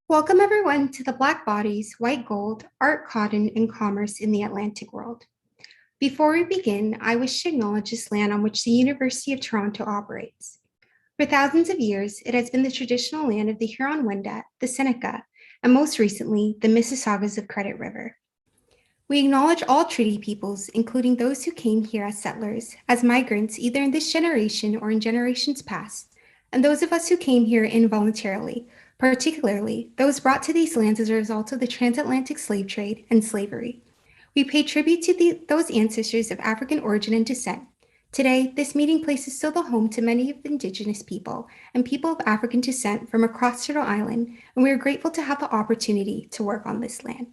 Welcome everyone to the Black Bodies, White Gold, Art, Cotton, and Commerce in the Atlantic World. Before we begin, I wish to acknowledge this land on which the University of Toronto operates. For thousands of years, it has been the traditional land of the Huron-Wendat, the Seneca, and most recently, the Mississaugas of Credit River. We acknowledge all treaty peoples, including those who came here as settlers, as migrants either in this generation or in generations past, and those of us who came here involuntarily, particularly those brought to these lands as a result of the transatlantic slave trade and slavery. We pay tribute to those ancestors of African origin and descent. Today, this meeting place is still the home to many of the Indigenous people and people of African descent from across Turtle Island, and we are grateful to have the opportunity to work on this land.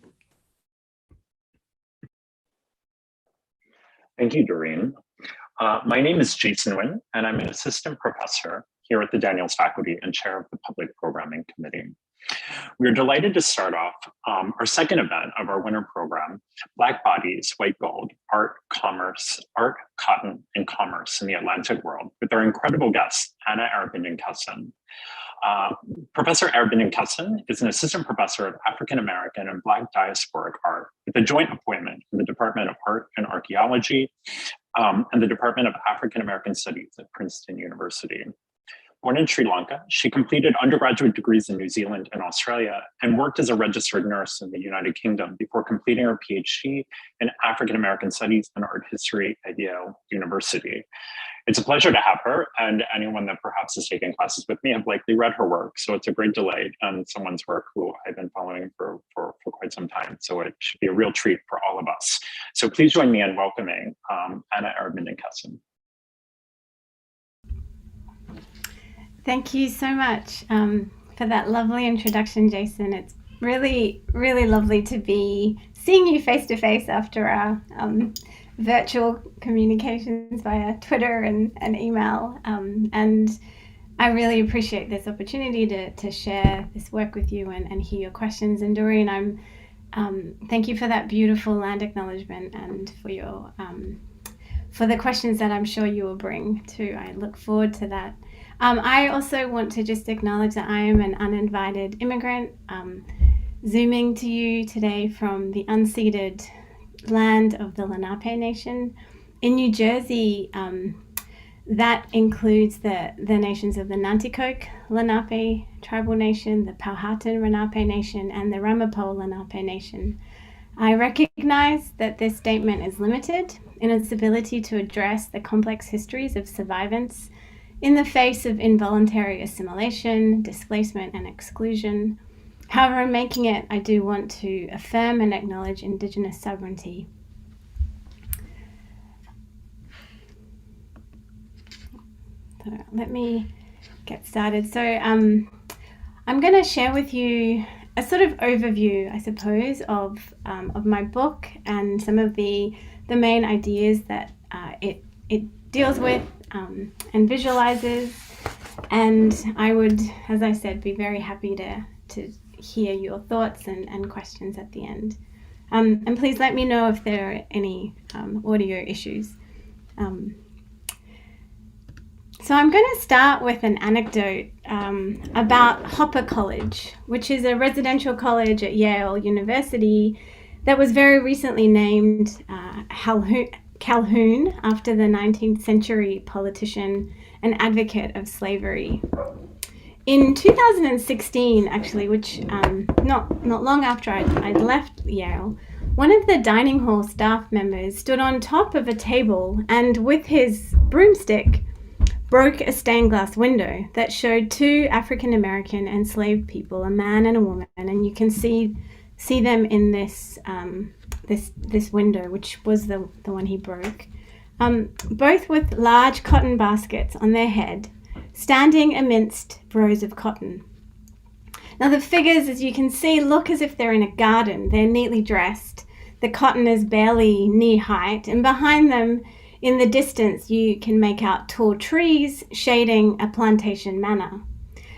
Thank you, Doreen. My name is Jason Nguyen, and I'm an assistant professor here at the Daniels Faculty and chair of the Public Programming Committee. We're delighted to start off our second event of our winter program, Black Bodies, White Gold, Art, Cotton, and Commerce in the Atlantic World, with our incredible guest, Anna Arabindan-Kesson. Professor Arabindan-Kesson is an assistant professor of African American and Black diasporic art with a joint appointment in the Department of Art and Archaeology and the Department of African American Studies at Princeton University. Born in Sri Lanka, she completed undergraduate degrees in New Zealand and Australia and worked as a registered nurse in the United Kingdom before completing her PhD in African American Studies and Art History at Yale University. It's a pleasure to have her, and anyone that perhaps has taken classes with me have likely read her work, so it's a great delight on someone's work who I've been following for quite some time, so it should be a real treat for all of us. So please join me in welcoming Anna Arabindan-Kesson. Thank you so much for that lovely introduction, Jason. It's really, really lovely to be seeing you face to face after our virtual communications via Twitter and email. And I really appreciate this opportunity to share this work with you and hear your questions. And Doreen, thank you for that beautiful land acknowledgement and for your for the questions that I'm sure you will bring too. I look forward to that. I also want to just acknowledge that I am an uninvited immigrant, zooming to you today from the unceded land of the Lenape Nation. In New Jersey, that includes the nations of the Nanticoke Lenape tribal nation, the Powhatan Lenape Nation, and the Ramapo Lenape Nation. I recognize that this statement is limited in its ability to address the complex histories of survivance in the face of involuntary assimilation, displacement, and exclusion. However, in making it, I do want to affirm and acknowledge Indigenous sovereignty. So let me get started. So I'm going to share with you a sort of overview, I suppose, of my book and some of the main ideas that it deals with and visualizes. And I would, as I said, be very happy to hear your thoughts and questions at the end. And please let me know if there are any audio issues. So I'm going to start with an anecdote about Hopper College, which is a residential college at Yale University that was very recently named Calhoun after the 19th century politician and advocate of slavery. In 2016, actually, which not long after I'd left Yale, one of the dining hall staff members stood on top of a table and with his broomstick broke a stained glass window that showed two African American enslaved people, a man and a woman, and you can see them in this this window, which was the one he broke, both with large cotton baskets on their head, standing amidst rows of cotton. Now the figures, as you can see, look as if they're in a garden. They're neatly dressed. The cotton is barely knee height, and behind them, in the distance, you can make out tall trees shading a plantation manor.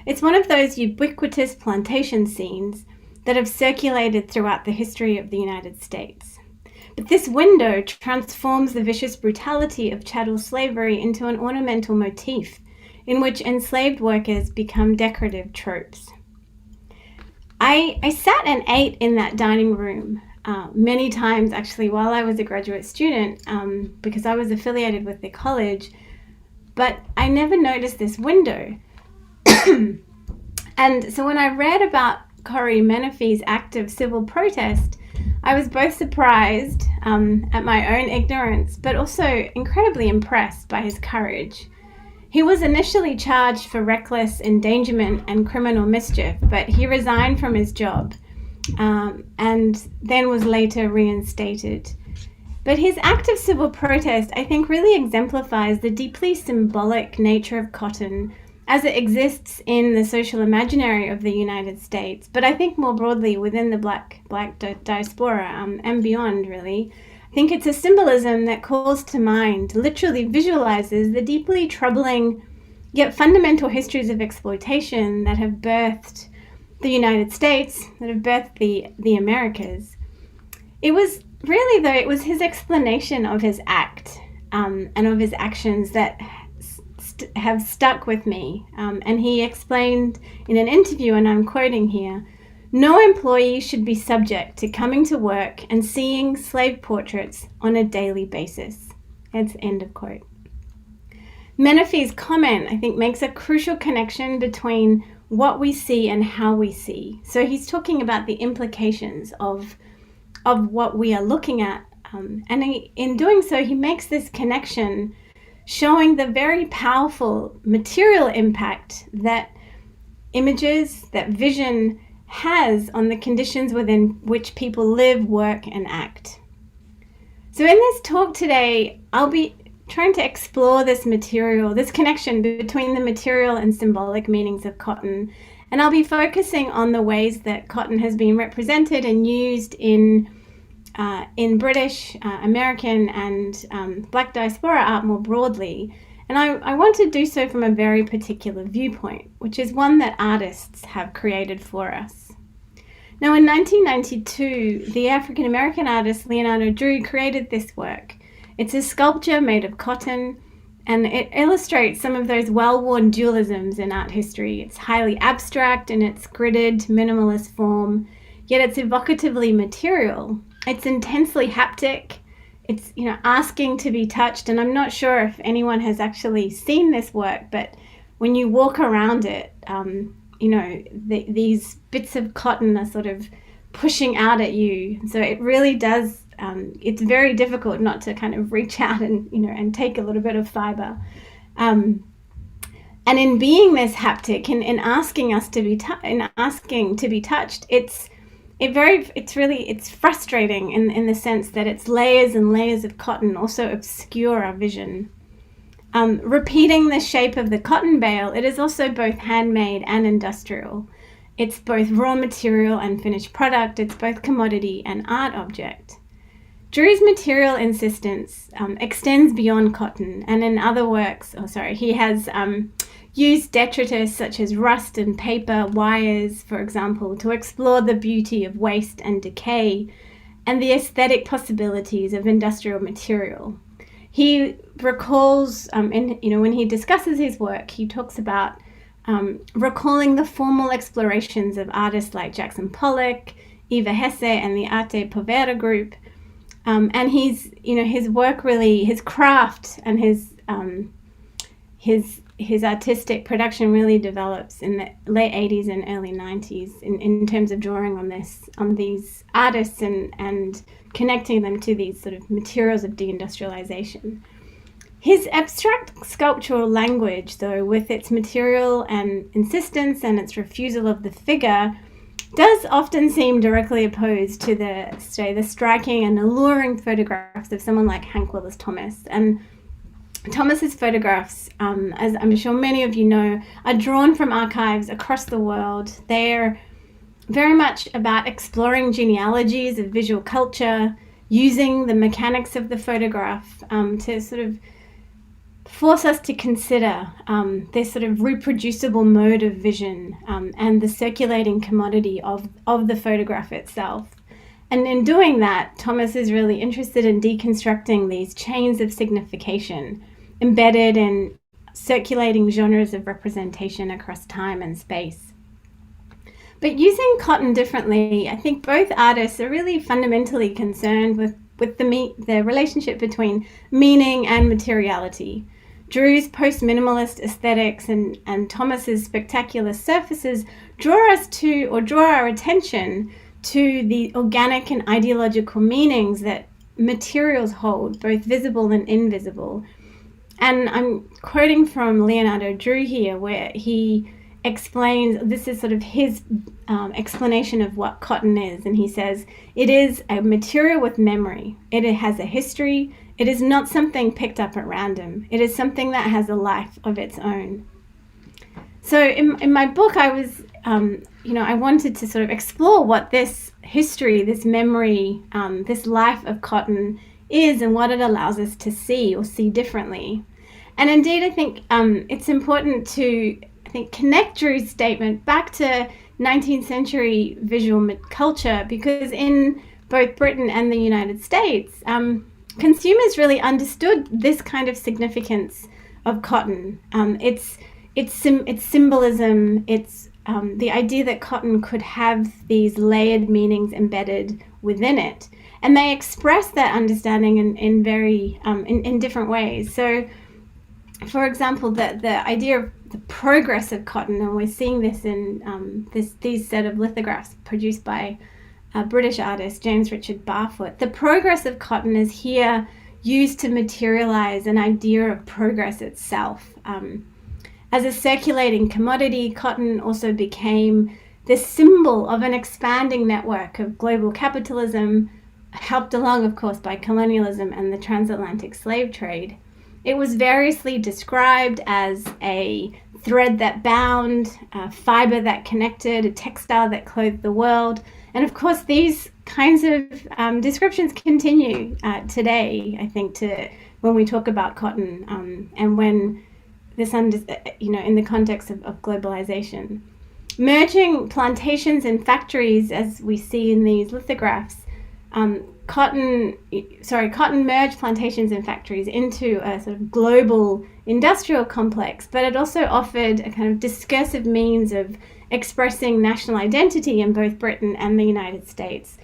It's one of those ubiquitous plantation scenes that have circulated throughout the history of the United States. But this window transforms the vicious brutality of chattel slavery into an ornamental motif in which enslaved workers become decorative tropes. I sat and ate in that dining room many times, actually, while I was a graduate student, because I was affiliated with the college, but I never noticed this window. And so when I read about Corrie Menefee's act of civil protest, I was both surprised at my own ignorance, but also incredibly impressed by his courage. He was initially charged for reckless endangerment and criminal mischief, but he resigned from his job and then was later reinstated. But his act of civil protest, I think, really exemplifies the deeply symbolic nature of cotton as it exists in the social imaginary of the United States, but I think more broadly within the Black diaspora and beyond, really. I think it's a symbolism that calls to mind, literally visualizes the deeply troubling yet fundamental histories of exploitation that have birthed the United States, that have birthed the Americas. It was really, though, it was his explanation of his act and of his actions that have stuck with me. And he explained in an interview, and I'm quoting here, "No employee should be subject to coming to work and seeing slave portraits on a daily basis." That's end of quote. Menefee's comment, I think, makes a crucial connection between what we see and how we see. So he's talking about the implications of what we are looking at. And in doing so, he makes this connection showing the very powerful material impact that images, that vision has on the conditions within which people live, work, and act. So in this talk today, I'll be trying to explore this material, this connection between the material and symbolic meanings of cotton. And I'll be focusing on the ways that cotton has been represented and used in British, American, and Black diaspora art more broadly. And I want to do so from a very particular viewpoint, which is one that artists have created for us. Now, in 1992, the African-American artist Leonardo Drew created this work. It's a sculpture made of cotton, and it illustrates some of those well-worn dualisms in art history. It's highly abstract in its gridded, minimalist form, yet it's evocatively material. It's intensely haptic. It's, asking to be touched. And I'm not sure if anyone has actually seen this work, but when you walk around it, these bits of cotton are sort of pushing out at you. So it really does, it's very difficult not to kind of reach out and take a little bit of fiber. And in being this haptic and in asking us to be touched, it's frustrating in the sense that its layers and layers of cotton also obscure our vision. Repeating the shape of the cotton bale, it is also both handmade and industrial. It's both raw material and finished product. It's both commodity and art object. Drew's material insistence extends beyond cotton, and in other works, he has used detritus such as rust and paper, wires, for example, to explore the beauty of waste and decay and the aesthetic possibilities of industrial material. He recalls, when he discusses his work, he talks about recalling the formal explorations of artists like Jackson Pollock, Eva Hesse, and the Arte Povera group. And his work really, his craft and his artistic production really develops in the late 80s and early 90s in terms of drawing on these artists and connecting them to these sort of materials of deindustrialization. His abstract sculptural language, though, with its material and insistence and its refusal of the figure, does often seem directly opposed to the striking and alluring photographs of someone like Hank Willis Thomas. And Thomas's photographs, as I'm sure many of you know, are drawn from archives across the world. They're very much about exploring genealogies of visual culture, using the mechanics of the photograph to sort of force us to consider this sort of reproducible mode of vision and the circulating commodity of the photograph itself. And in doing that, Thomas is really interested in deconstructing these chains of signification embedded in circulating genres of representation across time and space. But using cotton differently, I think both artists are really fundamentally concerned with the relationship between meaning and materiality. Drew's post-minimalist aesthetics and Thomas's spectacular surfaces draw our attention to the organic and ideological meanings that materials hold, both visible and invisible. And I'm quoting from Leonardo Drew here, where he explains, this is sort of his explanation of what cotton is. And he says, it is a material with memory. It has a history. It is not something picked up at random. It is something that has a life of its own. So in my book, I was, I wanted to sort of explore what this history, this memory, this life of cotton is and what it allows us to see or see differently. And indeed, I think it's important to connect Drew's statement back to 19th century visual culture, because in both Britain and the United States, consumers really understood this kind of significance of cotton. It's symbolism. It's the idea that cotton could have these layered meanings embedded within it, and they express that understanding in very different ways. So, for example, the idea of the progress of cotton, and we're seeing this in these set of lithographs produced by British artist James Richard Barfoot. The progress of cotton is here used to materialize an idea of progress itself. As a circulating commodity, cotton also became the symbol of an expanding network of global capitalism, helped along, of course, by colonialism and the transatlantic slave trade. It was variously described as a thread that bound, a fiber that connected, a textile that clothed the world. And of course, these kinds of descriptions continue today, I think, when we talk about cotton and when this, in the context of globalization. Merging plantations and factories, as we see in these lithographs, cotton merged plantations and factories into a sort of global industrial complex, but it also offered a kind of discursive means of expressing national identity in both Britain and the United States.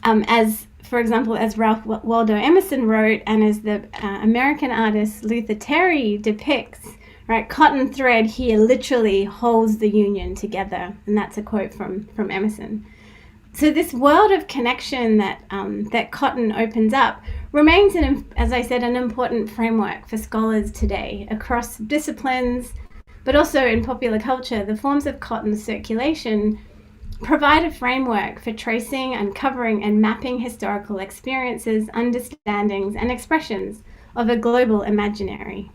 As, for example, as Ralph Waldo Emerson wrote, and as the American artist Luther Terry depicts, right, cotton thread here literally holds the Union together. And that's a quote from Emerson. So this world of connection that cotton opens up remains, as I said, an important framework for scholars today across disciplines, but also in popular culture. The forms of cotton circulation provide a framework for tracing, uncovering, and mapping historical experiences, understandings, and expressions of a global imaginary.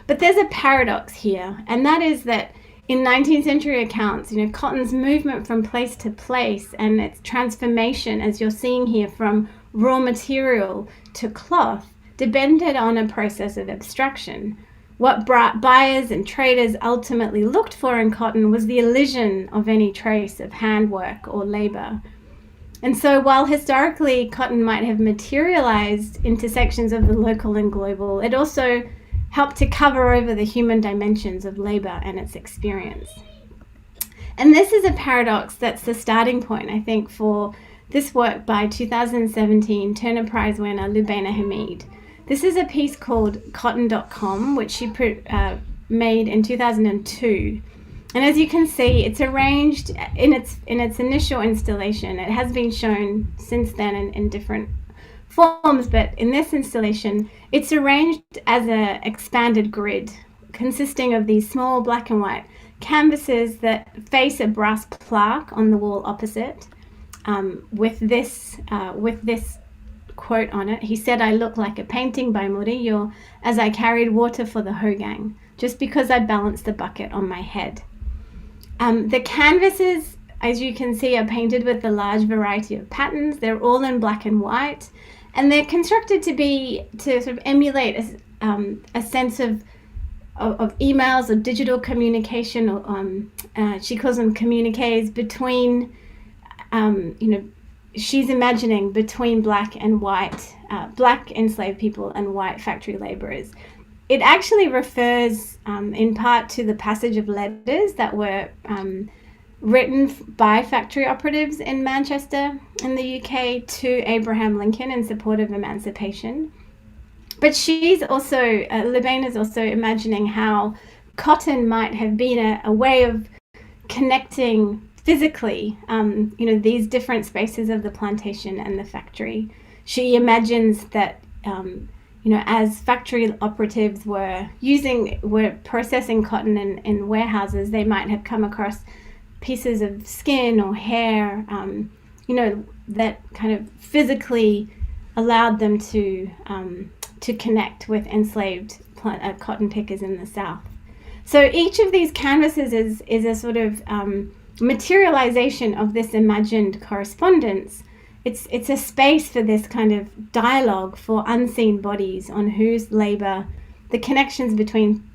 But there's a paradox here, and that is that in 19th century accounts, cotton's movement from place to place and its transformation, as you're seeing here, from raw material to cloth, depended on a process of abstraction. What buyers and traders ultimately looked for in cotton was the elision of any trace of handwork or labor. And so while historically cotton might have materialized intersections of the local and global, it also helped to cover over the human dimensions of labor and its experience. And this is a paradox that's the starting point, I think, for this work by 2017 Turner Prize winner Lubaina Hamid. This is a piece called Cotton.com, which she made in 2002. And as you can see, it's arranged in its initial installation. It has been shown since then in different forms, but in this installation, it's arranged as an expanded grid consisting of these small black and white canvases that face a brass plaque on the wall opposite, with this quote on it. He said, "I look like a painting by Murillo as I carried water for the Hogang, just because I balanced the bucket on my head." The canvases, as you can see, are painted with a large variety of patterns. They're all in black and white, and they're constructed to sort of emulate a sense of emails or digital communication, or she calls them communiques between, she's imagining between black and white, black enslaved people and white factory laborers. it actually refers in part to the passage of letters that were written by factory operatives in Manchester in the UK to Abraham Lincoln in support of emancipation. But she's also, Libane is also imagining how cotton might have been a way of connecting physically, these different spaces of the plantation and the factory. She imagines that, as factory operatives were processing cotton in warehouses, they might have come across pieces of skin or hair, that kind of physically allowed them to connect with enslaved cotton pickers in the South. So each of these canvases is a sort of materialization of this imagined correspondence. It's a space for this kind of dialogue for unseen bodies on whose labor the connections between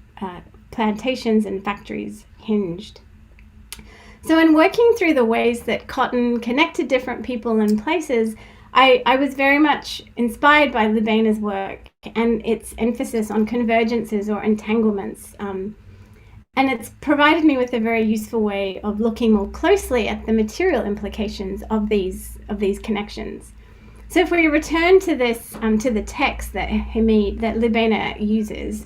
plantations and factories hinged. So in working through the ways that cotton connected different people and places, I was very much inspired by Libane's work and its emphasis on convergences or entanglements. And it's provided me with a very useful way of looking more closely at the material implications of these connections. So if we return to this, to the text that Libane uses,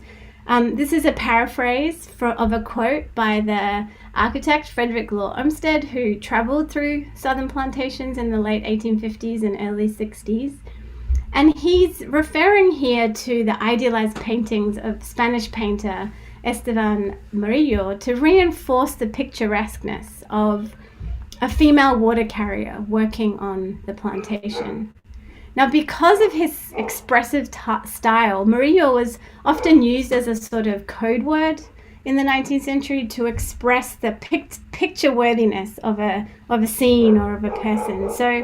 this is a paraphrase of a quote by the architect Frederick Law Olmsted, who traveled through southern plantations in the late 1850s and early 60s. And he's referring here to the idealized paintings of Spanish painter Esteban Murillo to reinforce the picturesqueness of a female water carrier working on the plantation. Now, because of his expressive style, Murillo was often used as a sort of code word in the 19th century to express the picture worthiness of a scene or of a person. So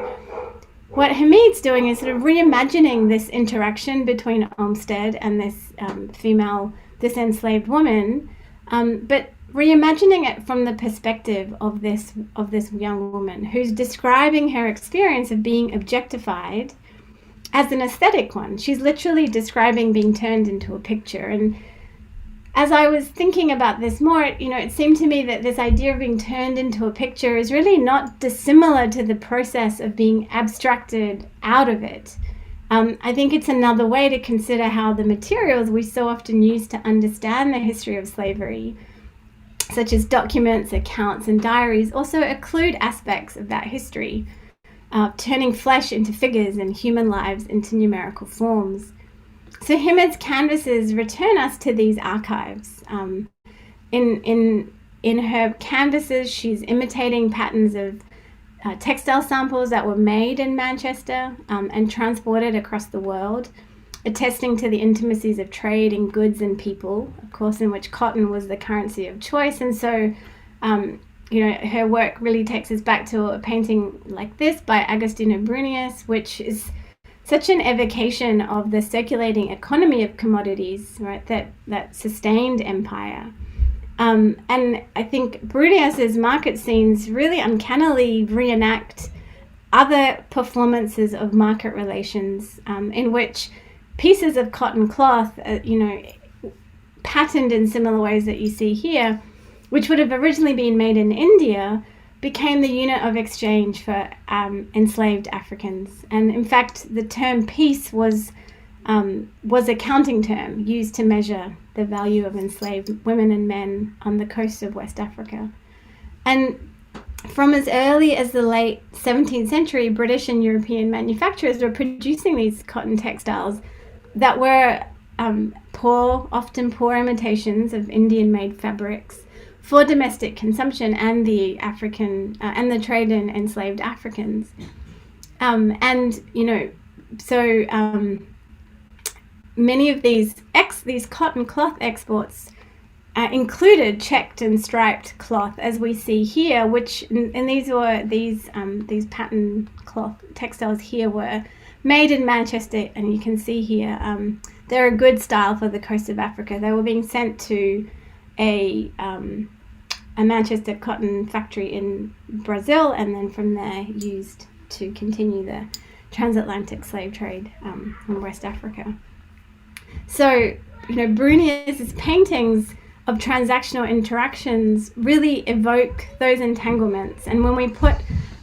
what Hamid's doing is sort of reimagining this interaction between Olmsted and this this enslaved woman, but reimagining it from the perspective of this young woman who's describing her experience of being objectified as an aesthetic one. She's literally describing being turned into a picture. And as I was thinking about this more, it seemed to me that this idea of being turned into a picture is really not dissimilar to the process of being abstracted out of it. I think it's another way to consider how the materials we so often use to understand the history of slavery, such as documents, accounts, and diaries, also occlude aspects of that history, turning flesh into figures and human lives into numerical forms. So Hamid's canvases return us to these archives. In her canvases, she's imitating patterns of textile samples that were made in Manchester and transported across the world, attesting to the intimacies of trade in goods and people, of course, in which cotton was the currency of choice. And so, her work really takes us back to a painting like this by Agostino Brunius, which is such an evocation of the circulating economy of commodities, right, that sustained empire. And I think Brunius's market scenes really uncannily reenact other performances of market relations, in which pieces of cotton cloth, patterned in similar ways that you see here, which would have originally been made in India, became the unit of exchange for enslaved Africans. And in fact, the term piece was a counting term used to measure the value of enslaved women and men on the coast of West Africa. And from as early as the late 17th century, British and European manufacturers were producing these cotton textiles that were often poor imitations of Indian-made fabrics for domestic consumption and the African and the trade in enslaved Africans. Many of these cotton cloth exports included checked and striped cloth, as we see here, these pattern cloth textiles here were made in Manchester, and you can see here they're a good style for the coast of Africa. They were being sent to a Manchester cotton factory in Brazil, and then from there used to continue the transatlantic slave trade in West Africa. So Brunier's paintings of transactional interactions really evoke those entanglements. And when we put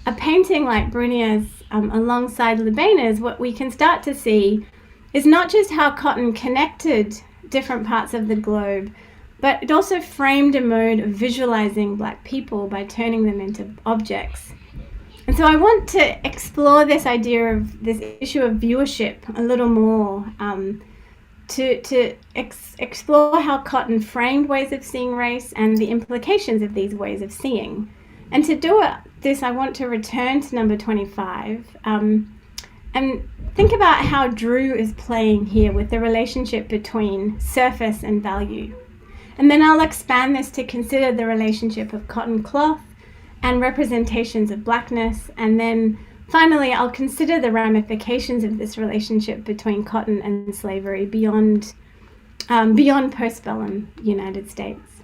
a painting like Brunier's alongside Libéna's, what we can start to see is not just how cotton connected different parts of the globe, but it also framed a mode of visualizing Black people by turning them into objects. And so I want to explore this idea of this issue of viewership a little more, to explore how cotton framed ways of seeing race and the implications of these ways of seeing. And to do this, I want to return to number 25 and think about how Drew is playing here with the relationship between surface and value. And then I'll expand this to consider the relationship of cotton cloth and representations of Blackness. And then finally, I'll consider the ramifications of this relationship between cotton and slavery beyond postbellum United States.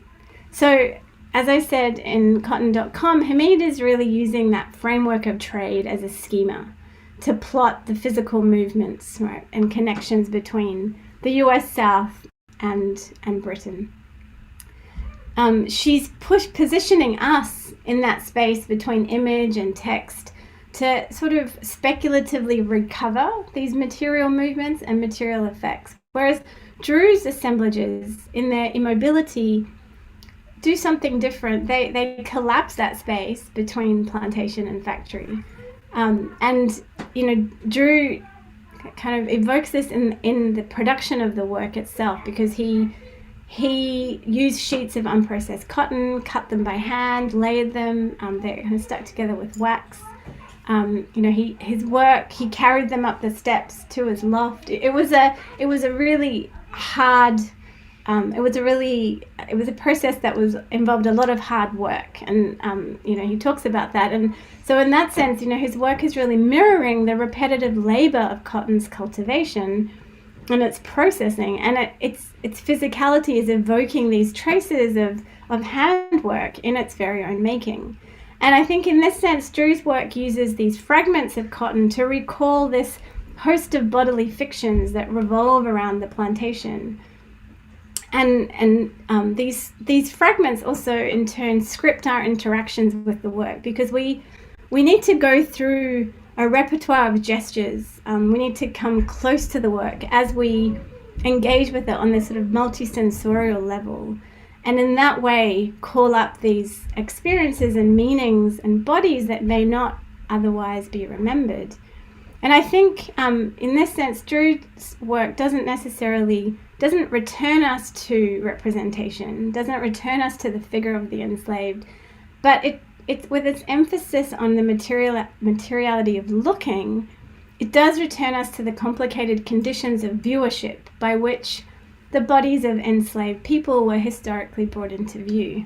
So, as I said in cotton.com, Hamid is really using that framework of trade as a schema to plot the physical movements, right, and connections between the US South and Britain. She's positioning us in that space between image and text to sort of speculatively recover these material movements and material effects. Whereas Drew's assemblages, in their immobility, do something different. They collapse that space between plantation and factory. Drew kind of evokes this in the production of the work itself, because he used sheets of unprocessed cotton, cut them by hand, layered them. They're kind of stuck together with wax. His work, he carried them up the steps to his loft. It was a really hard. It was a process that involved a lot of hard work, and he talks about that. And so in that sense, his work is really mirroring the repetitive labor of cotton's cultivation and its processing, and its physicality is evoking these traces of handwork in its very own making. And I think in this sense, Drew's work uses these fragments of cotton to recall this host of bodily fictions that revolve around the plantation. And these fragments also in turn script our interactions with the work, because we need to go through a repertoire of gestures. We need to come close to the work as we engage with it on this sort of multisensorial level, and in that way call up these experiences and meanings and bodies that may not otherwise be remembered. And I think in this sense, Drew's work doesn't return us to representation, doesn't return us to the figure of the enslaved, but it's with its emphasis on the materiality of looking, it does return us to the complicated conditions of viewership by which the bodies of enslaved people were historically brought into view.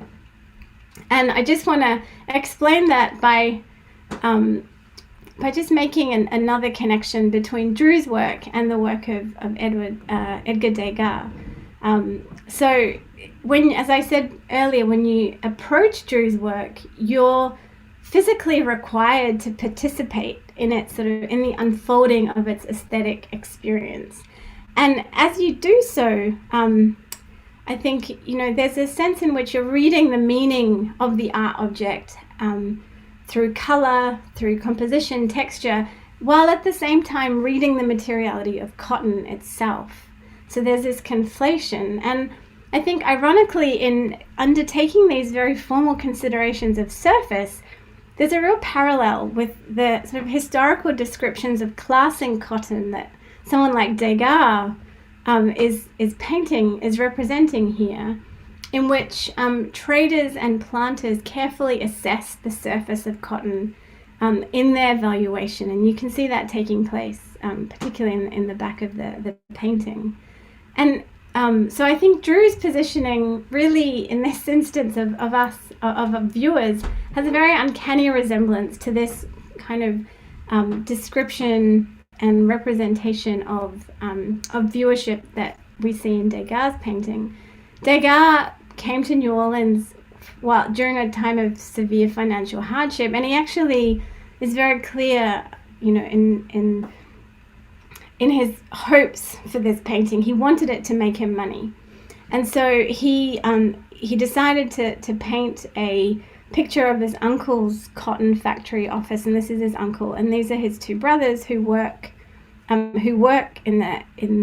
And I just want to explain that by just making another connection between Drew's work and the work of Edgar Degas. So as I said earlier, when you approach Drew's work, you're physically required to participate in it, sort of in the unfolding of its aesthetic experience. And as you do so, I think, there's a sense in which you're reading the meaning of the art object through color, through composition, texture, while at the same time reading the materiality of cotton itself. So there's this conflation. And I think ironically, in undertaking these very formal considerations of surface, there's a real parallel with the sort of historical descriptions of classing cotton that someone like Degas is representing here, in which traders and planters carefully assess the surface of cotton in their valuation. And you can see that taking place, particularly in the back of the painting. And so I think Drew's positioning really, in this instance of viewers, has a very uncanny resemblance to this kind of description and representation of viewership that we see in Degas' painting. Degas came to New Orleans during a time of severe financial hardship, and he actually is very clear, in in his hopes for this painting, he wanted it to make him money. And so he decided to paint a picture of his uncle's cotton factory office, and this is his uncle, and these are his two brothers who work in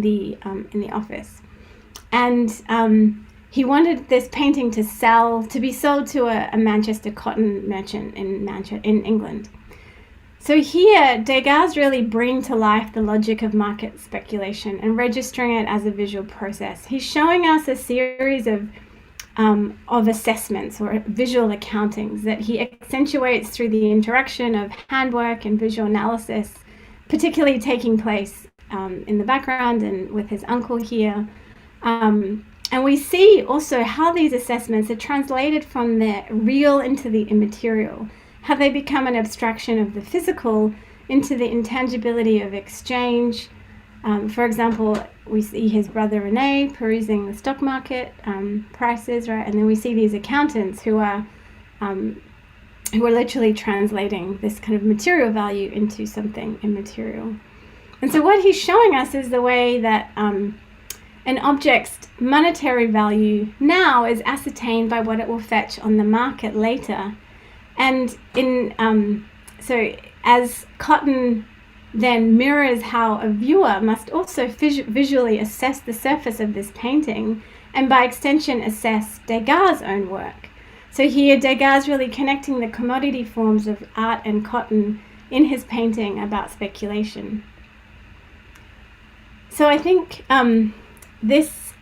the office. And he wanted this painting to be sold to a Manchester cotton merchant in England. So here, Degas really bring to life the logic of market speculation and registering it as a visual process. He's showing us a series of assessments or visual accountings that he accentuates through the interaction of handwork and visual analysis, particularly taking place in the background and with his uncle here. And we see also how these assessments are translated from the real into the immaterial, how they become an abstraction of the physical into the intangibility of exchange. For example, we see his brother Rene perusing the stock market prices, right? And then we see these accountants who are literally translating this kind of material value into something immaterial. And so what he's showing us is the way that an object's monetary value now is ascertained by what it will fetch on the market later. And so as cotton then mirrors how a viewer must also visually assess the surface of this painting, and by extension assess Degas' own work. So here Degas really connecting the commodity forms of art and cotton in his painting about speculation. So I think this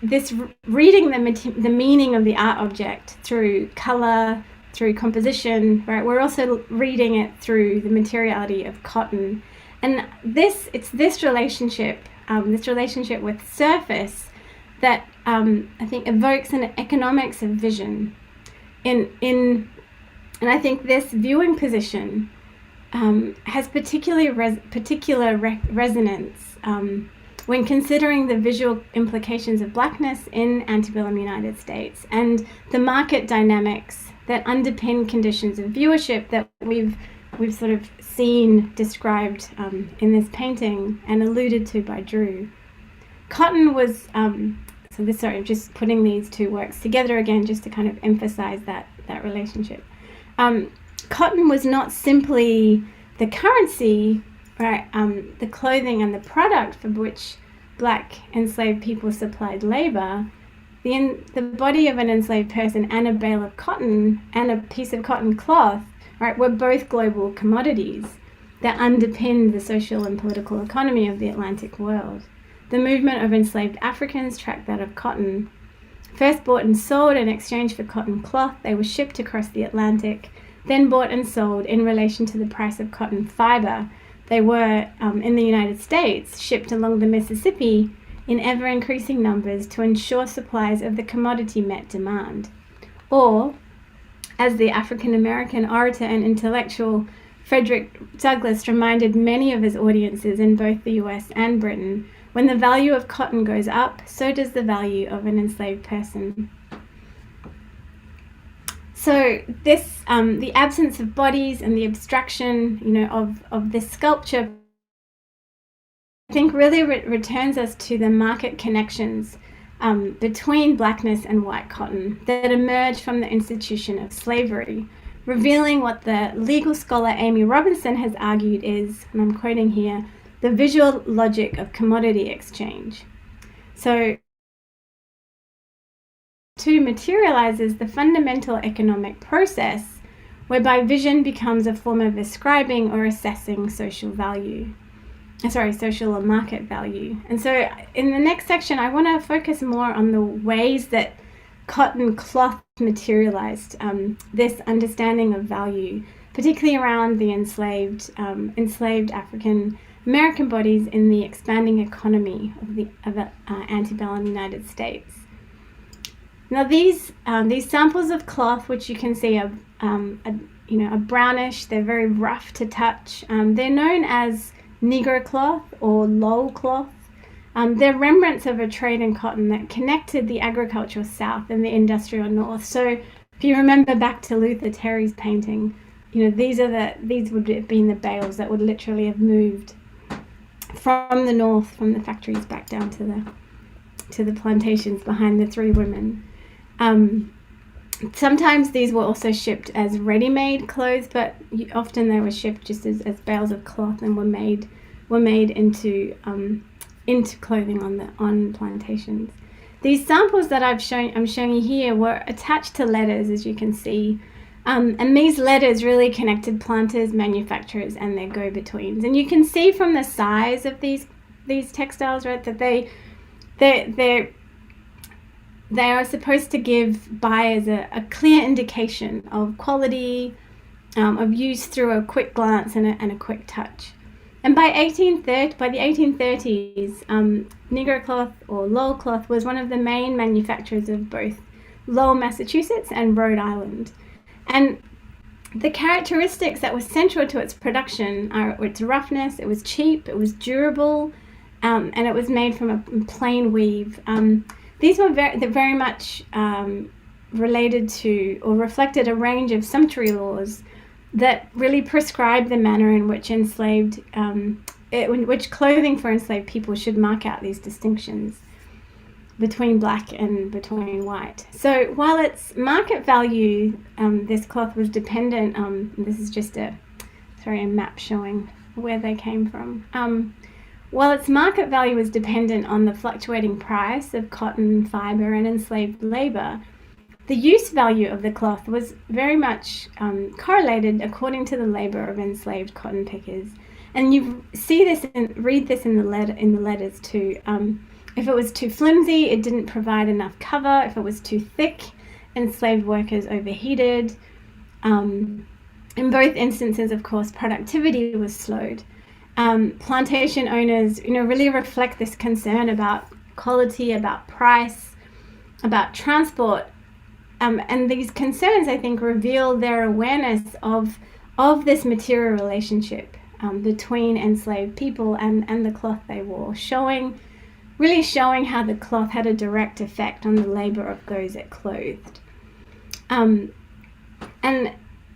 reading the meaning of the art object through color, through composition, right? We're also reading it through the materiality of cotton, and it's this relationship with surface that I think evokes an economics of vision. And I think this viewing position has particular resonance when considering the visual implications of blackness in antebellum United States and the market dynamics that underpin conditions of viewership that we've sort of seen described in this painting and alluded to by Drew. Cotton was, I'm just putting these two works together again just to kind of emphasize that relationship. Cotton was not simply the currency, right, the clothing and the product for which Black enslaved people supplied labor. The body of an enslaved person and a bale of cotton and a piece of cotton cloth, right, were both global commodities that underpinned the social and political economy of the Atlantic world. The movement of enslaved Africans tracked that of cotton. First bought and sold in exchange for cotton cloth, they were shipped across the Atlantic, then bought and sold in relation to the price of cotton fiber. They were, in the United States, shipped along the Mississippi in ever-increasing numbers to ensure supplies of the commodity met demand. Or, as the African-American orator and intellectual Frederick Douglass reminded many of his audiences in both the US and Britain, when the value of cotton goes up, so does the value of an enslaved person. So this, the absence of bodies and the abstraction, of this sculpture, I think really returns us to the market connections between blackness and white cotton that emerged from the institution of slavery, revealing what the legal scholar Amy Robinson has argued is, and I'm quoting here, the visual logic of commodity exchange. So, two materializes the fundamental economic process whereby vision becomes a form of ascribing or assessing social or market value. And so in the next section, I want to focus more on the ways that cotton cloth materialized this understanding of value, particularly around the enslaved African American bodies in the expanding economy of antebellum United States. Now these samples of cloth, which you can see are brownish, they're very rough to touch. They're known as Negro cloth or Lowell cloth. They're remnants of a trade in cotton that connected the agricultural South and the industrial North. So if you remember back to Luther Terry's painting, these would have been the bales that would literally have moved. from the north, from the factories back down to the plantations behind the three women. Sometimes these were also shipped as ready-made clothes, but often they were shipped just as bales of cloth and were made into clothing on plantations. These samples that I'm showing you here were attached to letters, as you can see, and these letters really connected planters, manufacturers, and their go-betweens. And you can see from the size of these textiles, right, that they are supposed to give buyers a clear indication of quality, of use through a quick glance and a quick touch. And by the 1830s, Negro cloth or Lowell cloth was one of the main manufacturers of both Lowell, Massachusetts and Rhode Island. And the characteristics that were central to its production are its roughness, it was cheap, it was durable, and it was made from a plain weave. These were very much related to or reflected a range of sumptuary laws that really prescribed the manner in which which clothing for enslaved people should mark out these distinctions between black and between white. So while its market value, this cloth was dependent on, this is just a map showing where they came from. While its market value was dependent on the fluctuating price of cotton, fiber, and enslaved labor, the use value of the cloth was very much correlated according to the labor of enslaved cotton pickers. And you see this and read this in the letters too. If it was too flimsy, it didn't provide enough cover. If it was too thick, enslaved workers overheated. In both instances, of course, productivity was slowed. Plantation owners, really reflect this concern about quality, about price, about transport. And these concerns, I think, reveal their awareness of this material relationship between enslaved people and the cloth they wore, really showing how the cloth had a direct effect on the labor of those it clothed. And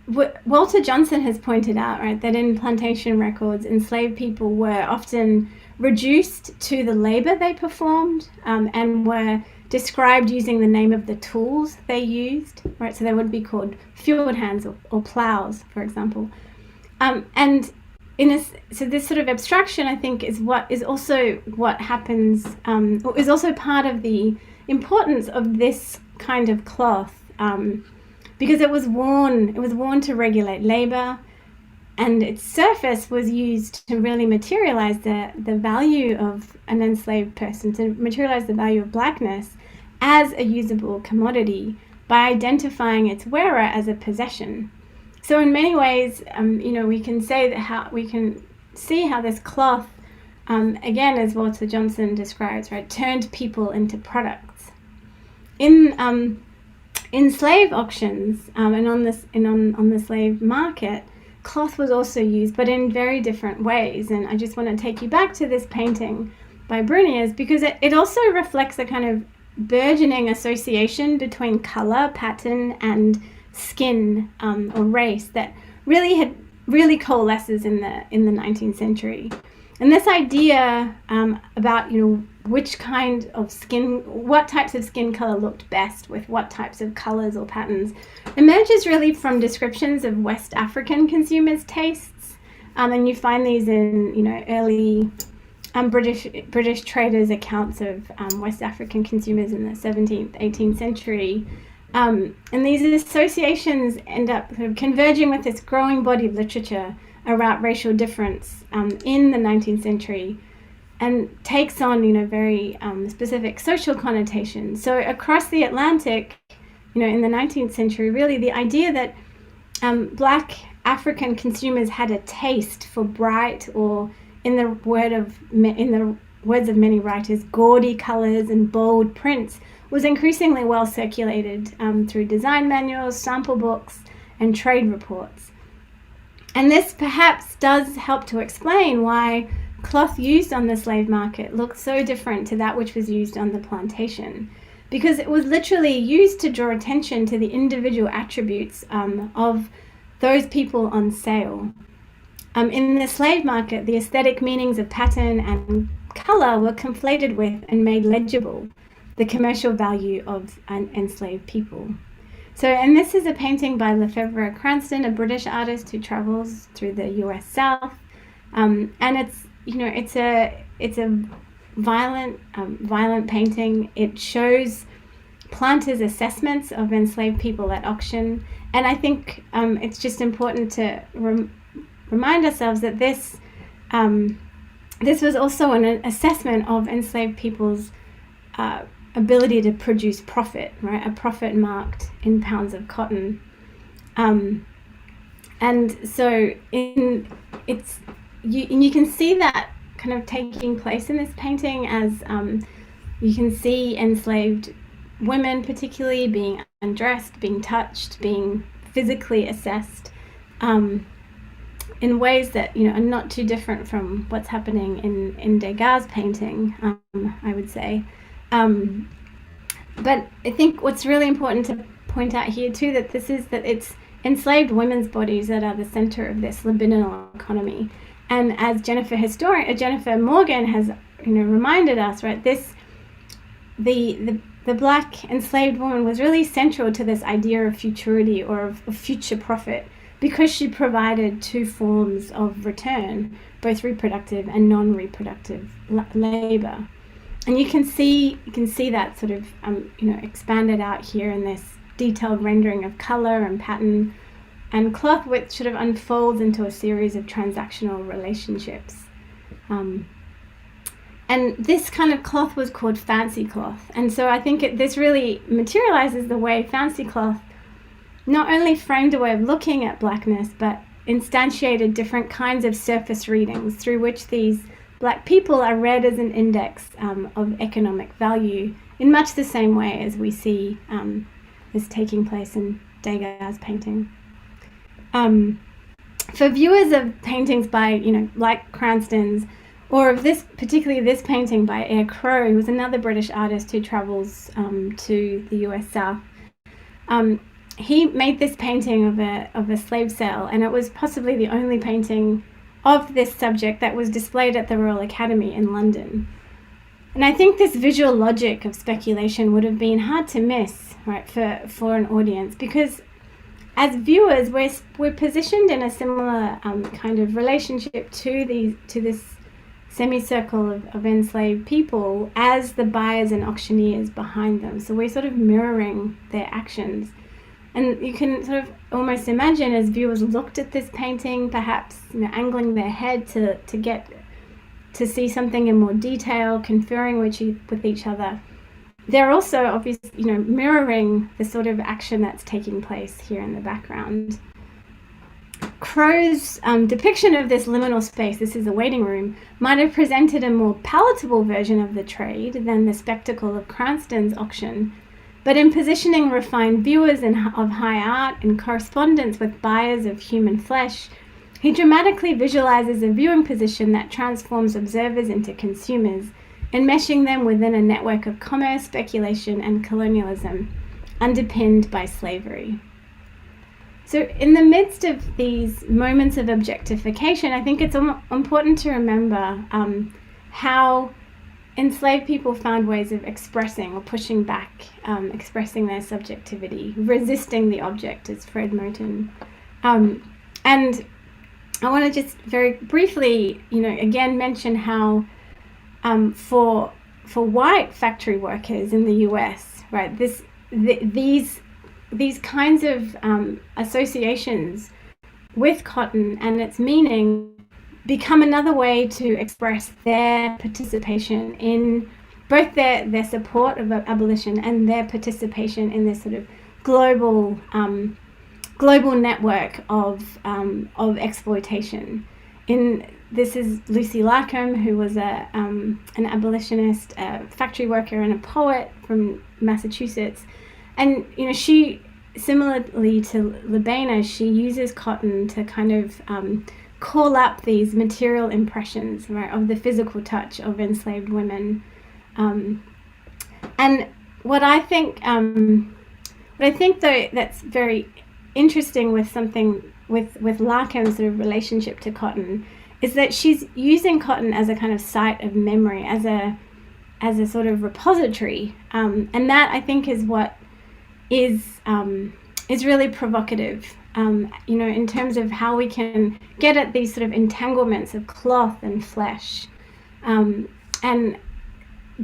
Walter Johnson has pointed out, right, that in plantation records, enslaved people were often reduced to the labor they performed and were described using the name of the tools they used, right? So they would be called field hands or plows, for example. And so this sort of abstraction, I think, is also what happens, is also part of the importance of this kind of cloth, because it was worn to regulate labor, and its surface was used to really materialize the value of an enslaved person, to materialize the value of blackness as a usable commodity by identifying its wearer as a possession. So in many ways, we can say that we can see how this cloth, again, as Walter Johnson describes, right, turned people into products. In slave auctions and on the slave market, cloth was also used, but in very different ways. And I just want to take you back to this painting by Bruniers, because it also reflects a kind of burgeoning association between color, pattern, and skin or race that really coalesces in the 19th century. And this idea about what types of skin color looked best with what types of colors or patterns emerges really from descriptions of West African consumers' tastes, and you find these in early British traders' accounts of West African consumers in the 17th, 18th century. And these associations end up sort of converging with this growing body of literature about racial difference in the 19th century, and takes on very specific social connotations. So across the Atlantic, in the 19th century, really the idea that Black African consumers had a taste for bright, or in the words of many writers, gaudy colors and bold prints, was increasingly well circulated through design manuals, sample books, and trade reports. And this perhaps does help to explain why cloth used on the slave market looked so different to that which was used on the plantation, because it was literally used to draw attention to the individual attributes of those people on sale. In the slave market, the aesthetic meanings of pattern and color were conflated with and made legible the commercial value of enslaved people. So, and this is a painting by Lefevre Cranston, a British artist who travels through the US South, and it's a violent painting. It shows planters' assessments of enslaved people at auction, and I think it's just important to remind ourselves that this was also an assessment of enslaved people's ability to produce profit, right? A profit marked in pounds of cotton, and so you can see that kind of taking place in this painting as you can see enslaved women particularly being undressed, being touched, being physically assessed in ways that are not too different from what's happening in Degas' painting, I would say. But I think what's really important to point out here too that it's enslaved women's bodies that are the center of this libidinal economy. And as Jennifer Morgan has reminded us, right, the black enslaved woman was really central to this idea of futurity or of future profit, because she provided two forms of return, both reproductive and non-reproductive labor. And you can see that sort of expanded out here in this detailed rendering of color and pattern and cloth, which sort of unfolds into a series of transactional relationships. And this kind of cloth was called fancy cloth. And so I think this really materializes the way fancy cloth not only framed a way of looking at blackness, but instantiated different kinds of surface readings through which these black people are read as an index of economic value, in much the same way as we see this taking place in Degas' painting. For viewers of paintings by, like Cranston's, or of particularly this painting by Eyre Crowe, who was another British artist who travels to the US South, he made this painting of a slave sale, and it was possibly the only painting of this subject that was displayed at the Royal Academy in London. And I think this visual logic of speculation would have been hard to miss, right, for an audience, because as viewers, we're positioned in a similar kind of relationship to this semicircle of enslaved people as the buyers and auctioneers behind them. So we're sort of mirroring their actions. And you can sort of almost imagine, as viewers looked at this painting, perhaps angling their head to get to see something in more detail, conferring with each other. They're also obviously, mirroring the sort of action that's taking place here in the background. Crowe's depiction of this liminal space, this is a waiting room, might have presented a more palatable version of the trade than the spectacle of Cranston's auction. But in positioning refined viewers of high art in correspondence with buyers of human flesh, he dramatically visualizes a viewing position that transforms observers into consumers, enmeshing them within a network of commerce, speculation, and colonialism, underpinned by slavery. So in the midst of these moments of objectification, I think it's important to remember how enslaved people found ways of expressing or pushing back, expressing their subjectivity, resisting the object, as Fred Moten. And I want to just very briefly, again mention how for white factory workers in the US, right, these kinds of associations with cotton and its meaning become another way to express their participation in both their support of abolition and their participation in this sort of global network of exploitation. This is Lucy Larcombe, who was an abolitionist, a factory worker, and a poet from Massachusetts. And she, similarly to Labena, she uses cotton to kind of call up these material impressions, right, of the physical touch of enslaved women. And what I think though that's very interesting with something with Larkin's sort of relationship to cotton is that she's using cotton as a kind of site of memory, as a sort of repository, and that I think is what is really provocative, in terms of how we can get at these sort of entanglements of cloth and flesh, and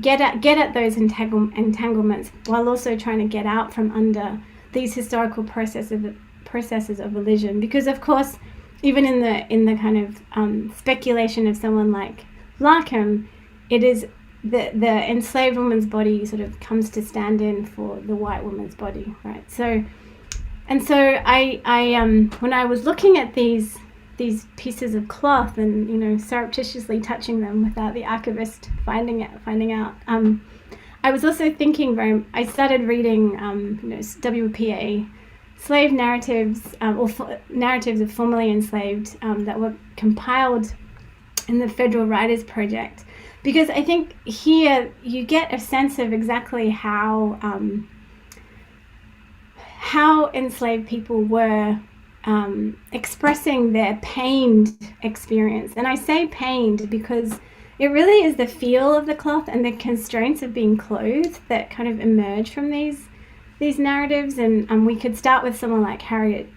get at those entanglements while also trying to get out from under these historical processes of elision. Because of course, even in the kind of speculation of someone like Larkin, it is the enslaved woman's body sort of comes to stand in for the white woman's body, right? So I when I was looking at these pieces of cloth and surreptitiously touching them without the archivist finding out, I was also thinking I started reading WPA slave narratives, narratives of formerly enslaved, that were compiled in the Federal Writers Project, because I think here you get a sense of exactly how enslaved people were expressing their pained experience. And I say pained because it really is the feel of the cloth and the constraints of being clothed that kind of emerge from these narratives. And we could start with someone like Harriet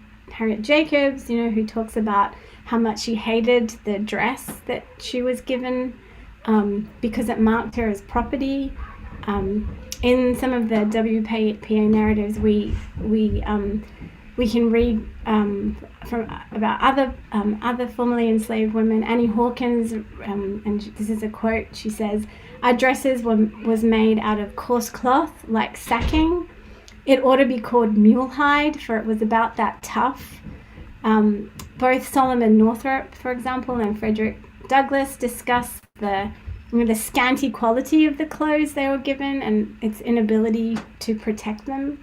Jacobs, who talks about how much she hated the dress that she was given because it marked her as property. In some of the WPA narratives, we can read from about other formerly enslaved women. Annie Hawkins, and this is a quote. She says, "Our dresses was made out of coarse cloth, like sacking. It ought to be called mule hide, for it was about that tough." Both Solomon Northrop, for example, and Frederick Douglass discuss the scanty quality of the clothes they were given and its inability to protect them.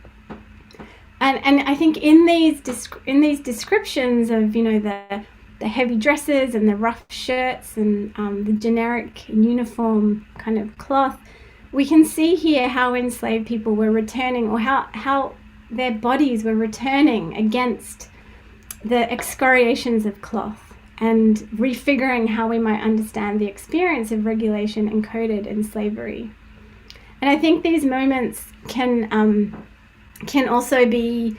And I think in these descriptions of the heavy dresses and the rough shirts and the generic uniform kind of cloth, we can see here how enslaved people were returning, or how their bodies were returning against the excoriations of cloth, and refiguring how we might understand the experience of regulation encoded in slavery. And I think these moments can also be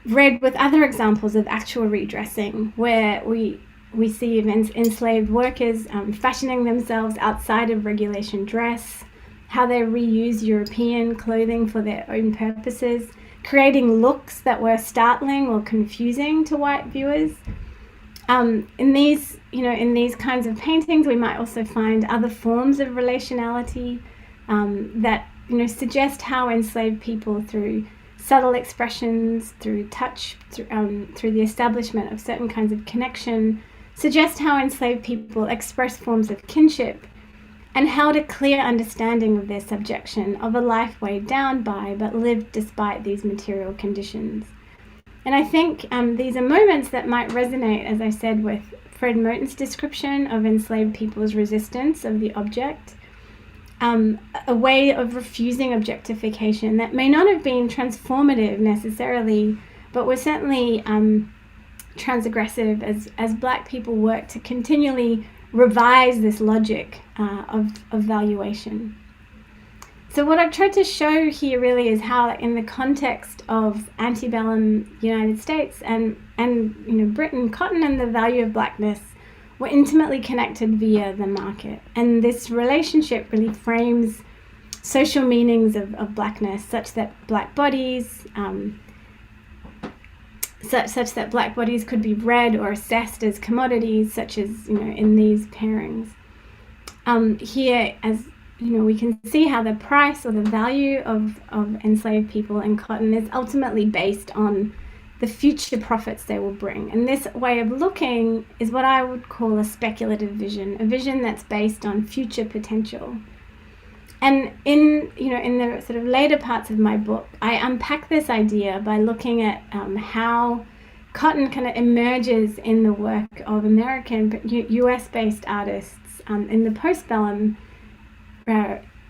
read with other examples of actual redressing, where we see enslaved workers fashioning themselves outside of regulation dress, how they reuse European clothing for their own purposes, creating looks that were startling or confusing to white viewers. In these kinds of paintings, we might also find other forms of relationality that suggest how enslaved people, through subtle expressions, through touch, through the establishment of certain kinds of connection, suggest how enslaved people express forms of kinship and held a clear understanding of their subjection, of a life weighed down by but lived despite these material conditions. And I think these are moments that might resonate, as I said, with Fred Moten's description of enslaved people's resistance of the object, a way of refusing objectification that may not have been transformative necessarily, but was certainly transgressive as Black people work to continually revise this logic of valuation. So what I've tried to show here really is how, in the context of antebellum United States and Britain, cotton and the value of Blackness were intimately connected via the market. And this relationship really frames social meanings of Blackness, such that Black bodies could be read or assessed as commodities, such as in these pairings. Here, as we can see how the price or the value of enslaved people and cotton is ultimately based on the future profits they will bring. And this way of looking is what I would call a speculative vision, a vision that's based on future potential. And in the sort of later parts of my book, I unpack this idea by looking at how cotton kind of emerges in the work of American, US-based artists in the postbellum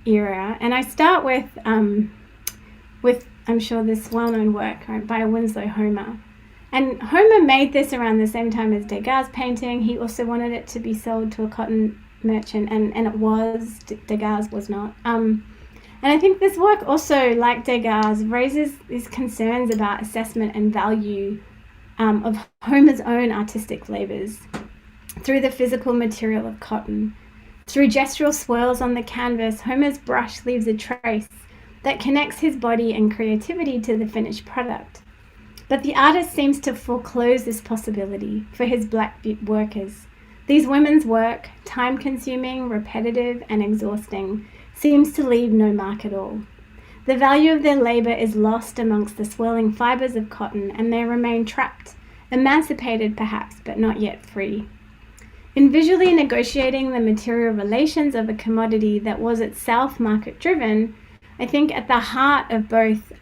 era. And I start with I'm sure this well-known work, right, by Winslow Homer. And Homer made this around the same time as Degas' painting. He also wanted it to be sold to a cotton merchant, and it was. Degas was not. And I think this work also, like Degas, raises these concerns about assessment and value of Homer's own artistic labors through the physical material of cotton. Through gestural swirls on the canvas, Homer's brush leaves a trace that connects his body and creativity to the finished product. But the artist seems to foreclose this possibility for his black workers. These women's work, time-consuming, repetitive, and exhausting, seems to leave no mark at all. The value of their labor is lost amongst the swirling fibers of cotton, and they remain trapped, emancipated perhaps, but not yet free. In visually negotiating the material relations of a commodity that was itself market-driven, I think at the heart of both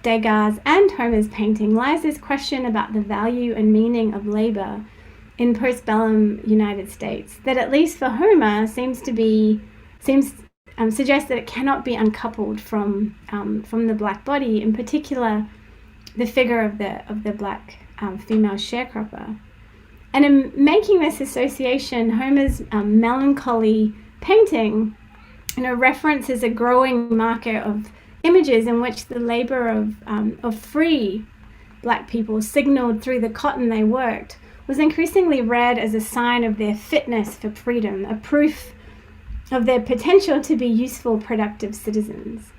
Degas and Homer's painting lies this question about the value and meaning of labor in postbellum United States, that at least for Homer suggests that it cannot be uncoupled from the black body, in particular the figure of the black female sharecropper. And in making this association, Homer's melancholy painting, references a growing market of images in which the labor of free black people signaled through the cotton they worked was increasingly read as a sign of their fitness for freedom, a proof of their potential to be useful, productive citizens.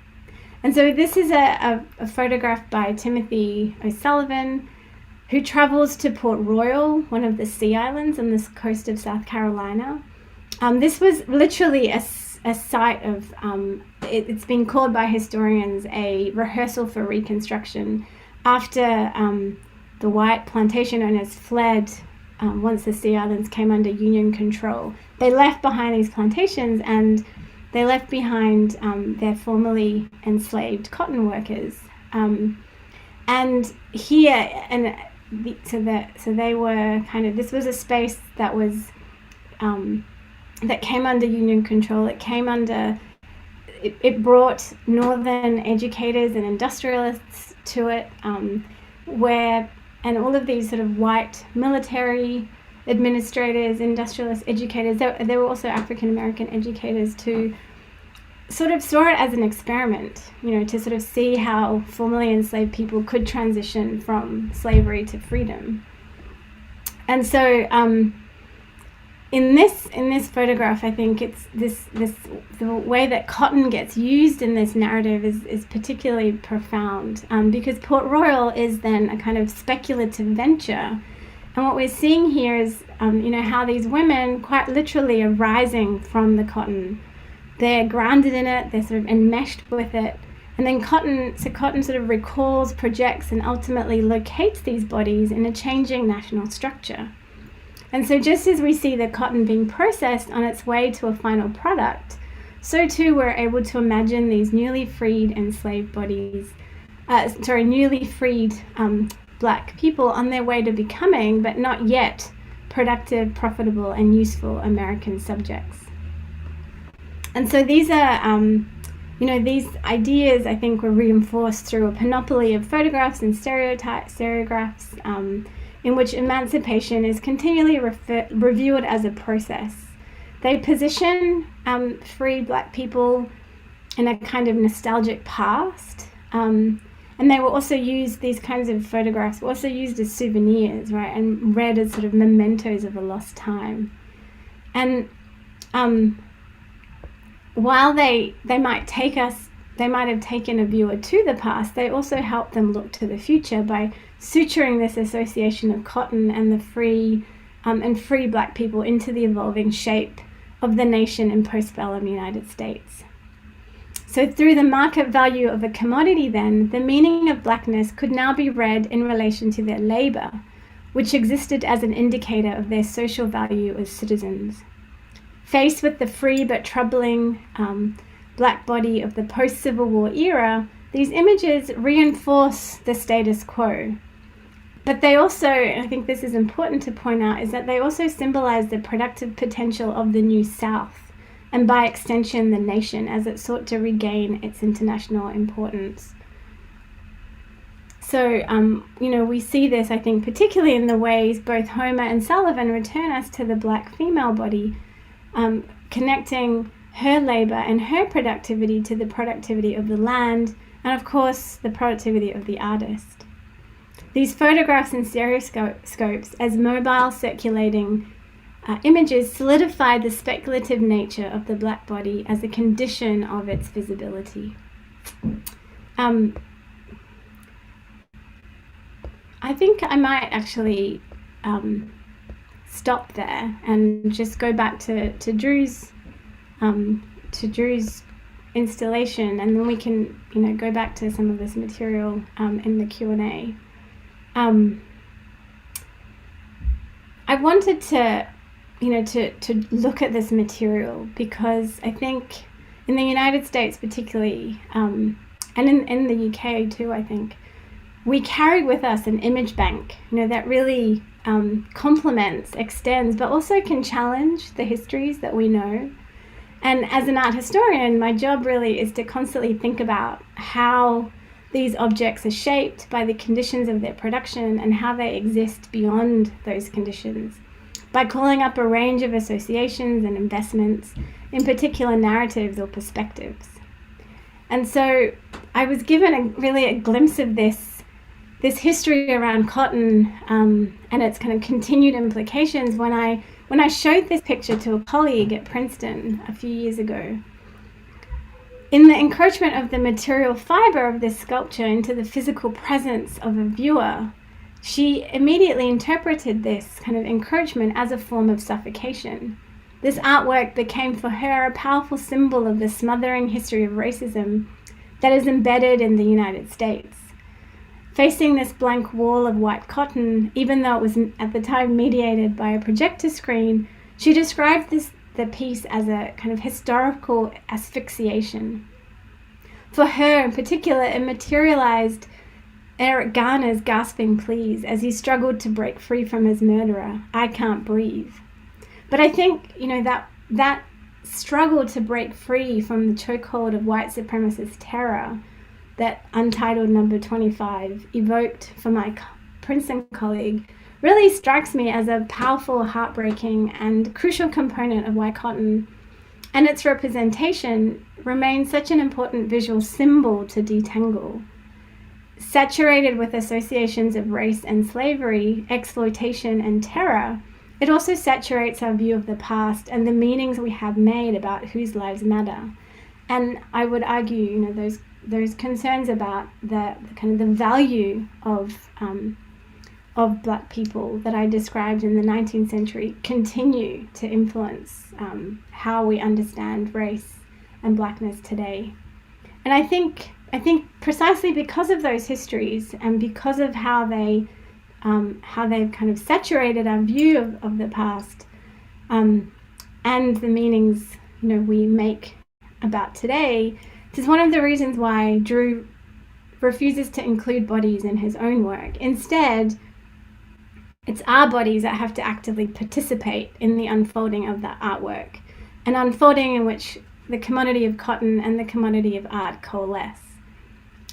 And so this is a photograph by Timothy O'Sullivan, who travels to Port Royal, one of the sea islands on the coast of South Carolina. This was literally a site of, it's been called by historians a rehearsal for Reconstruction after the white plantation owners fled once the sea islands came under Union control. They left behind these plantations, and they left behind their formerly enslaved cotton workers. And here, so they were this was a space that was that came under Union control. It brought northern educators and industrialists to it, and all of these sort of white military administrators, industrialists, educators. There were also African American educators too. Sort of saw it as an experiment, to sort of see how formerly enslaved people could transition from slavery to freedom. And so in this photograph, I think it's the way that cotton gets used in this narrative is particularly profound, because Port Royal is then a kind of speculative venture. And what we're seeing here is how these women quite literally are rising from the cotton. They're grounded in it, they're sort of enmeshed with it. And then cotton sort of recalls, projects, and ultimately locates these bodies in a changing national structure. And so just as we see the cotton being processed on its way to a final product, so too we're able to imagine these newly freed enslaved bodies, newly freed black people on their way to becoming, but not yet, productive, profitable, and useful American subjects. And so these are, these ideas, I think, were reinforced through a panoply of photographs and stereographs in which emancipation is continually reviewed as a process. They position free black people in a kind of nostalgic past, and they were also used, these kinds of photographs were also used as souvenirs, right, and read as sort of mementos of a lost time. And while they might have taken a viewer to the past, they also help them look to the future by suturing this association of cotton and the free black people into the evolving shape of the nation in postbellum United States. So through the market value of a commodity then, the meaning of blackness could now be read in relation to their labor, which existed as an indicator of their social value as citizens. Faced with the free but troubling black body of the post-Civil War era, these images reinforce the status quo. But they also, and I think this is important to point out, is that they also symbolize the productive potential of the New South, and by extension the nation, as it sought to regain its international importance. So, we see this, I think, particularly in the ways both Homer and Sullivan return us to the black female body, connecting her labor and her productivity to the productivity of the land, and of course, the productivity of the artist. These photographs and stereoscopes as mobile circulating images solidify the speculative nature of the black body as a condition of its visibility. I think I might actually stop there and just go back to Drew's installation, and then we can go back to some of this material in the Q&A. I wanted to to look at this material because I think in the United States particularly, and in the UK too, I think we carry with us an image bank, that really complements, extends, but also can challenge the histories that we know. And as an art historian, my job really is to constantly think about how these objects are shaped by the conditions of their production and how they exist beyond those conditions, by calling up a range of associations and investments in particular narratives or perspectives. And so I was given really a glimpse of this history around cotton and its kind of continued implications when I showed this picture to a colleague at Princeton a few years ago. In the encroachment of the material fiber of this sculpture into the physical presence of a viewer, she immediately interpreted this kind of encroachment as a form of suffocation. This artwork became for her a powerful symbol of the smothering history of racism that is embedded in the United States. Facing this blank wall of white cotton, even though it was at the time mediated by a projector screen, she described the piece as a kind of historical asphyxiation. For her in particular, it materialized Eric Garner's gasping pleas as he struggled to break free from his murderer, "I can't breathe." But I think, that struggle to break free from the chokehold of white supremacist terror that Untitled number 25 evoked for my Princeton colleague really strikes me as a powerful, heartbreaking, and crucial component of why cotton and its representation remains such an important visual symbol to detangle. Saturated with associations of race and slavery, exploitation and terror, it also saturates our view of the past and the meanings we have made about whose lives matter. And I would argue, those concerns about the kind of the value of Black people that I described in the 19th century continue to influence how we understand race and Blackness today. And I think precisely because of those histories and because of how they've kind of saturated our view of the past and the meanings we make about today, this is one of the reasons why Drew refuses to include bodies in his own work. Instead, it's our bodies that have to actively participate in the unfolding of that artwork, an unfolding in which the commodity of cotton and the commodity of art coalesce.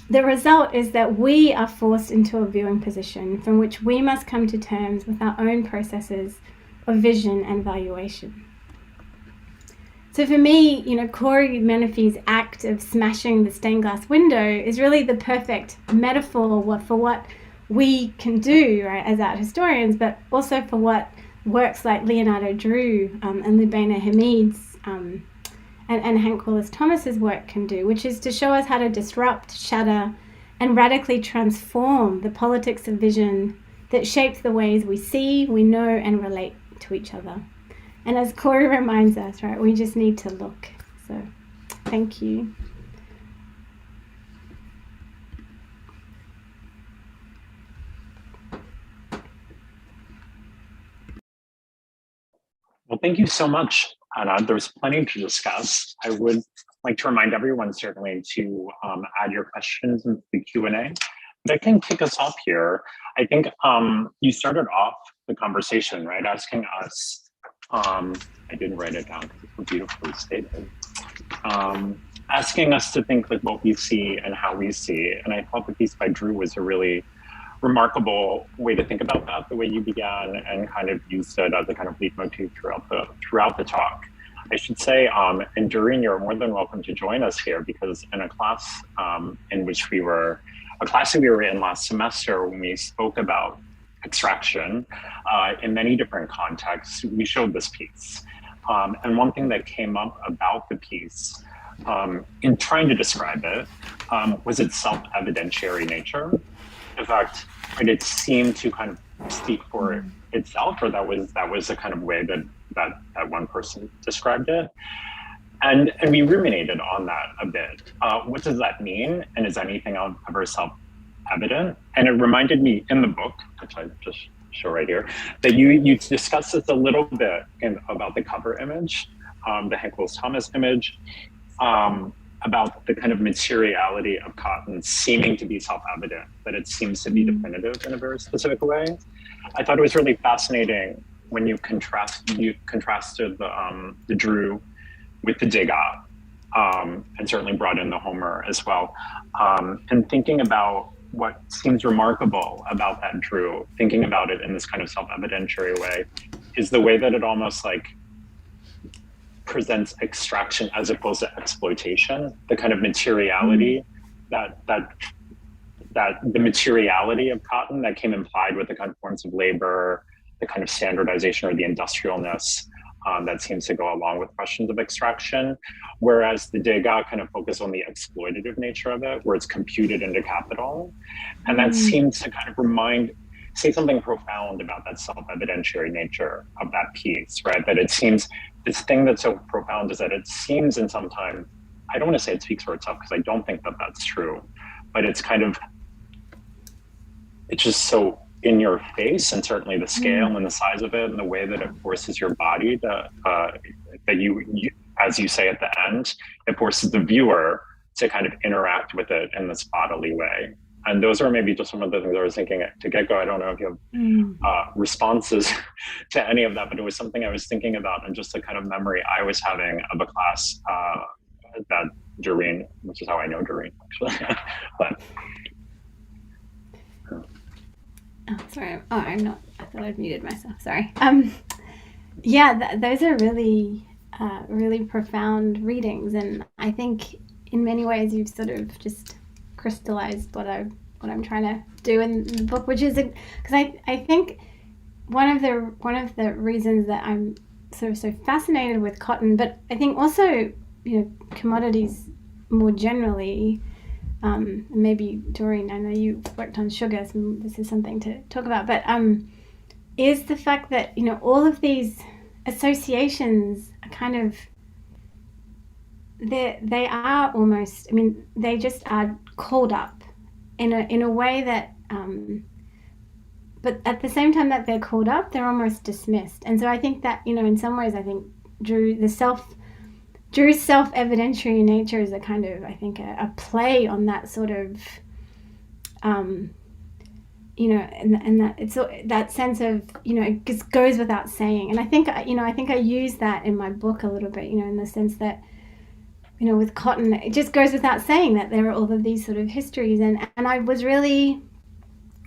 The result is that we are forced into a viewing position from which we must come to terms with our own processes of vision and valuation. So for me, Corey Menefee's act of smashing the stained glass window is really the perfect metaphor for what we can do, right, as art historians, but also for what works like Leonardo Drew and Lubaina Hamid's and Hank Willis Thomas's work can do, which is to show us how to disrupt, shatter, and radically transform the politics of vision that shapes the ways we see, we know, and relate to each other. And as Corey reminds us, right, we just need to look. So, thank you. Well, thank you so much, Anna. There's plenty to discuss. I would like to remind everyone certainly to add your questions into the Q&A. But I can kick us off here. I think you started off the conversation, right, asking us, I didn't write it down because it's so beautifully stated. asking us to think like what we see and how we see. And I thought the piece by Drew was a really remarkable way to think about that, the way you began and kind of used it as a kind of leitmotif throughout the talk. I should say, and Doreen, you're more than welcome to join us here, because in a class in which we were in last semester, when we spoke about extraction in many different contexts, we showed this piece. And one thing that came up about the piece in trying to describe it was its self-evidentiary nature. In fact, it seemed to kind of speak for itself, or that was the kind of way that one person described it. And we ruminated on that a bit. What does that mean? And is anything ever self-evident? And it reminded me in the book, which I just show right here, that you discussed this a little bit about the cover image, the Hank Willis Thomas image, about the kind of materiality of cotton seeming to be self-evident, that it seems to be definitive in a very specific way. I thought it was really fascinating when you contrasted the Drew with the Degas, and certainly brought in the Homer as well, and thinking about what seems remarkable about that Drew, thinking about it in this kind of self-evidentiary way, is the way that it almost like presents extraction as opposed to exploitation, the kind of materiality that the materiality of cotton that came implied with the kind of forms of labor, the kind of standardization or the industrialness that seems to go along with questions of extraction, whereas the Degas kind of focus on the exploitative nature of it, where it's computed into capital. And that seems to kind of say something profound about that self-evidentiary nature of that piece, right? That it seems, this thing that's so profound is that it seems in some time, I don't want to say it speaks for itself because I don't think that that's true, but it's kind of, it's just so in your face, and certainly the scale and the size of it and the way that it forces your body to, that you, as you say at the end, it forces the viewer to kind of interact with it in this bodily way. And those are maybe just some of the things I was thinking to get go. I don't know if you have responses to any of that, but it was something I was thinking about, and just the kind of memory I was having of a class that Doreen, which is how I know Doreen actually. But oh, sorry. Oh, I'm not. I thought I'd muted myself. Sorry. Yeah, those are really, really profound readings, and I think in many ways you've sort of just crystallized what I'm trying to do in the book, which is because I think one of the reasons that I'm sort of so fascinated with cotton, but I think also commodities more generally. Maybe Doreen, I know you worked on sugar, so this is something to talk about, but is the fact that all of these associations are kind of they are almost, they just are called up in a way that but at the same time that they're called up, they're almost dismissed. And so I think that in some ways I think Drew's self-evidentiary nature is a kind of, I think, a play on that sort of and that it's that sense of it just goes without saying. And I think I use that in my book a little bit, in the sense that with cotton, it just goes without saying that there are all of these sort of histories. And I was really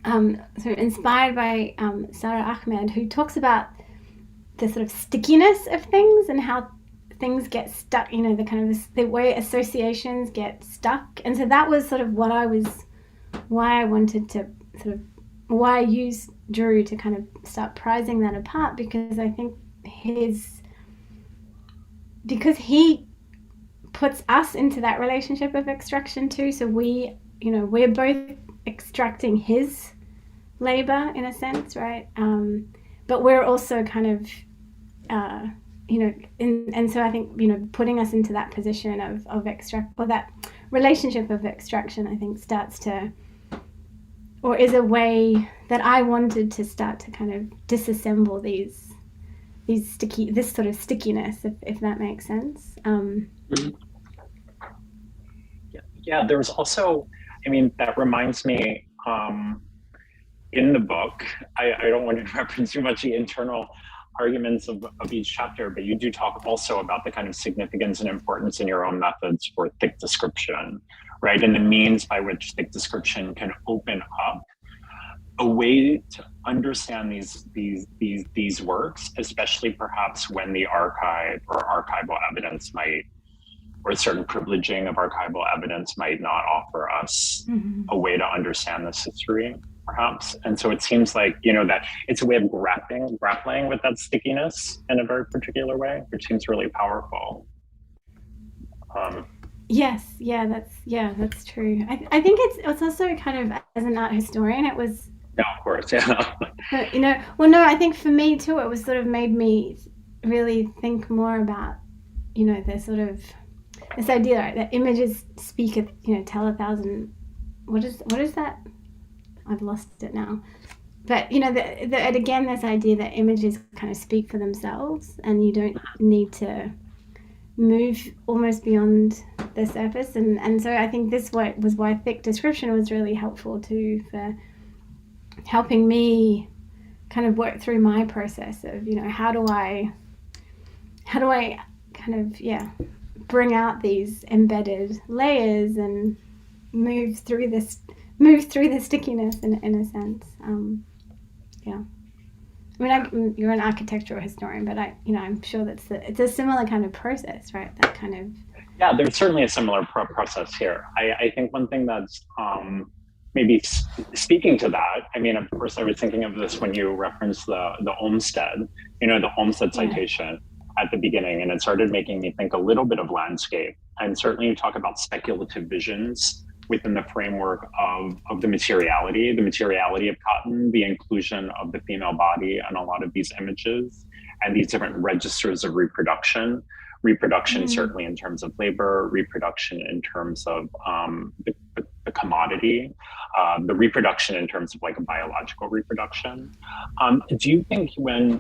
sort of inspired by Sarah Ahmed, who talks about the sort of stickiness of things and how things get stuck, the kind of the way associations get stuck. And so that was sort of why I wanted to sort of, why I used Drew to kind of start prizing that apart, because I think because he puts us into that relationship of extraction too. So we're both extracting his labor in a sense, right? But we're also kind of, and so I think, putting us into that position of extract, or that relationship of extraction, I think starts to, or is a way that I wanted to start to kind of disassemble this sort of stickiness, if that makes sense. Yeah, there was also, that reminds me, in the book, I don't want to reference too much the internal arguments of each chapter, but you do talk also about the kind of significance and importance in your own methods for thick description, right? And the means by which thick description can open up a way to understand these works, especially perhaps when the archive or archival evidence might, or a certain privileging of archival evidence might not offer us a way to understand this history, perhaps. And so it seems like, that it's a way of grappling with that stickiness in a very particular way, which seems really powerful. Yes, that's true. I think it's also kind of, as an art historian, it was. Yeah, of course, yeah. But, no, I think for me too, it was sort of made me really think more about, the sort of this idea, right, that images speak, tell 1,000. What is that? I've lost it now. But again, this idea that images kind of speak for themselves, and you don't need to move almost beyond the surface. And so I think this was why thick description was really helpful too, for helping me kind of work through my process of, how do I kind of, bring out these embedded layers and move through the stickiness in a sense. I mean, you're an architectural historian, but I'm sure it's a similar kind of process, right? That kind of. Yeah, there's certainly a similar process here. I think one thing that's maybe speaking to that, I mean, of course, I was thinking of this when you referenced the Olmsted, the Olmsted citation at the beginning, and it started making me think a little bit of landscape. And certainly you talk about speculative visions within the framework of the materiality of cotton, the inclusion of the female body and a lot of these images and these different registers of reproduction certainly in terms of labor, reproduction in terms of the commodity, the reproduction in terms of like a biological reproduction. Do you think when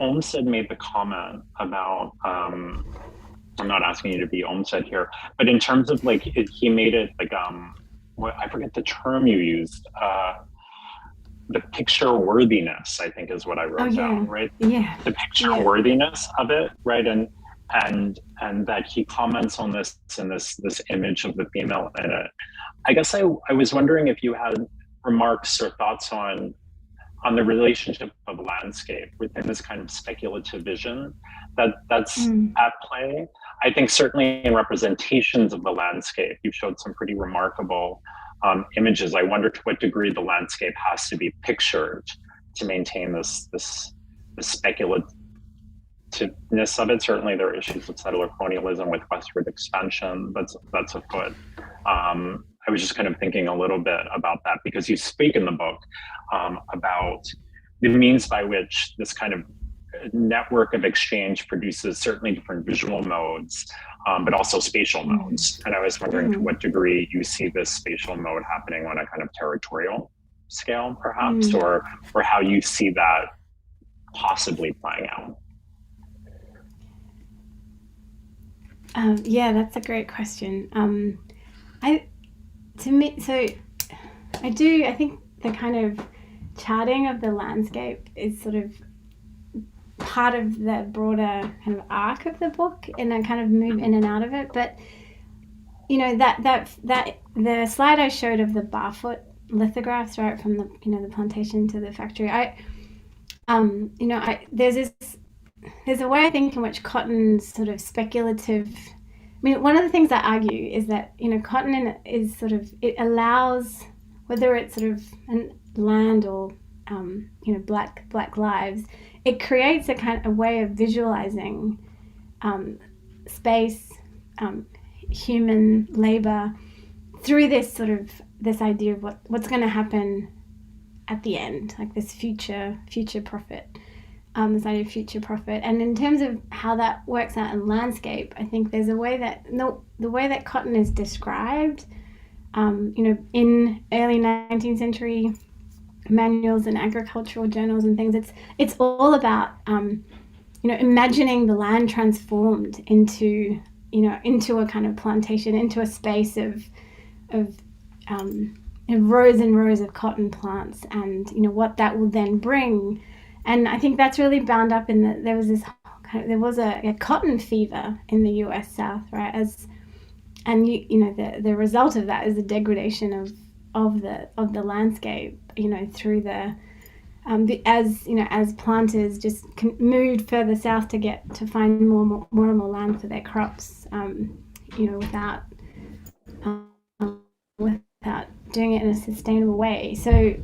Olmsted made the comment about, I'm not asking you to be Olmsted here, but in terms of like, he made it like, I forget the term you used, the picture worthiness, I think is what I wrote down, right? Yeah. The picture worthiness of it, right? And that he comments on this and this image of the female in it. I guess I was wondering if you had remarks or thoughts on the relationship of landscape within this kind of speculative vision that's at play. I think certainly in representations of the landscape, you showed some pretty remarkable images. I wonder to what degree the landscape has to be pictured to maintain this speculativeness of it. Certainly there are issues with settler colonialism, with westward expansion, that's afoot. I was just kind of thinking a little bit about that because you speak in the book about the means by which this kind of network of exchange produces certainly different visual modes, but also spatial modes. And I was wondering to what degree you see this spatial mode happening on a kind of territorial scale, perhaps, or how you see that possibly playing out. Yeah, that's a great question. I think the kind of charting of the landscape is sort of part of the broader kind of arc of the book, and I kind of move in and out of it. But that the slide I showed of the barefoot lithographs, right, from the the plantation to the factory, there's a way I think in which cotton's sort of speculative. I mean, one of the things I argue is that cotton is sort of, it allows, whether it's sort of land or black lives, it creates a kind of way of visualizing space, human labor through this idea of what's going to happen at the end, like this future profit. This idea of future profit. And in terms of how that works out in landscape, I think there's a way that the way that cotton is described, in early 19th century manuals and agricultural journals and things, it's all about imagining the land transformed into a kind of plantation, into a space of rows and rows of cotton plants, and what that will then bring And I think that's really bound up in that there was a cotton fever in the US South, right? And the result of that is the degradation of the landscape, through as planters just moved further south to find more and more land for their crops, without doing it in a sustainable way. So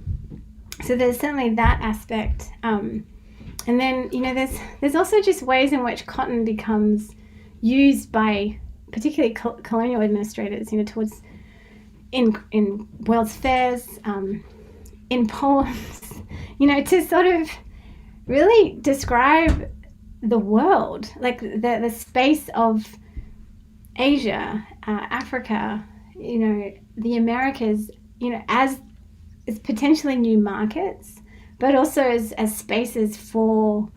there's certainly that aspect, and then there's also just ways in which cotton becomes used by particularly colonial administrators, towards in World's Fairs, in poems, to sort of really describe the world, like the space of Asia, Africa, the Americas, as potentially new markets, but also as spaces for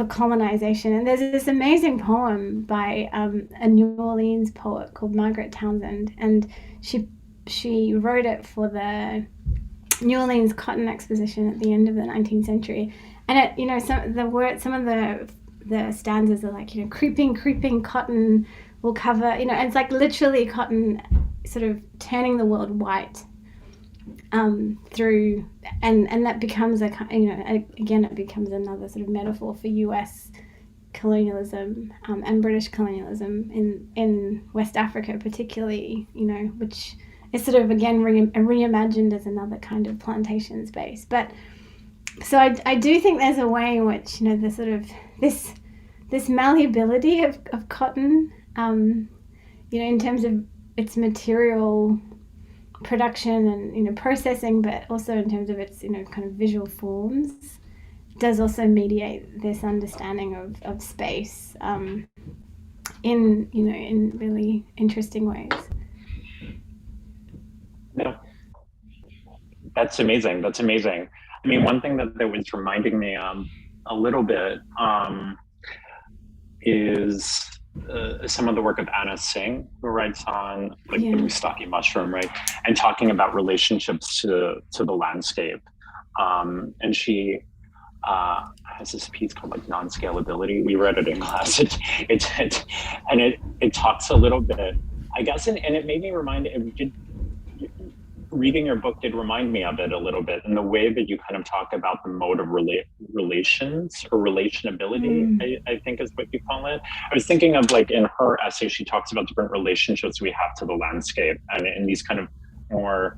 colonization. And there's this amazing poem by a New Orleans poet called Margaret Townsend, and she wrote it for the New Orleans Cotton Exposition at the end of the 19th century. And it, some of the stanzas are like, creeping cotton will cover, and it's like literally cotton sort of turning the world white, through, and that becomes again, it becomes another sort of metaphor for US colonialism, and British colonialism in West Africa particularly, which is sort of again reimagined as another kind of plantation space. But so I do think there's a way in which the sort of this malleability of cotton, in terms of its material production and processing, but also in terms of its kind of visual forms, does also mediate this understanding of space, in really interesting ways. Yeah, that's amazing. I mean, one thing that was reminding me a little bit is some of the work of Anna Singh, who writes on the blue stocky mushroom, right, and talking about relationships to the landscape. And she has this piece called like non-scalability. We read it in class. It talks a little bit, I guess, and it made me remind. Reading your book did remind me of it a little bit, in the way that you kind of talk about the mode of relations or relationability, I think is what you call it. I was thinking of, like, in her essay, she talks about different relationships we have to the landscape, and in these kind of more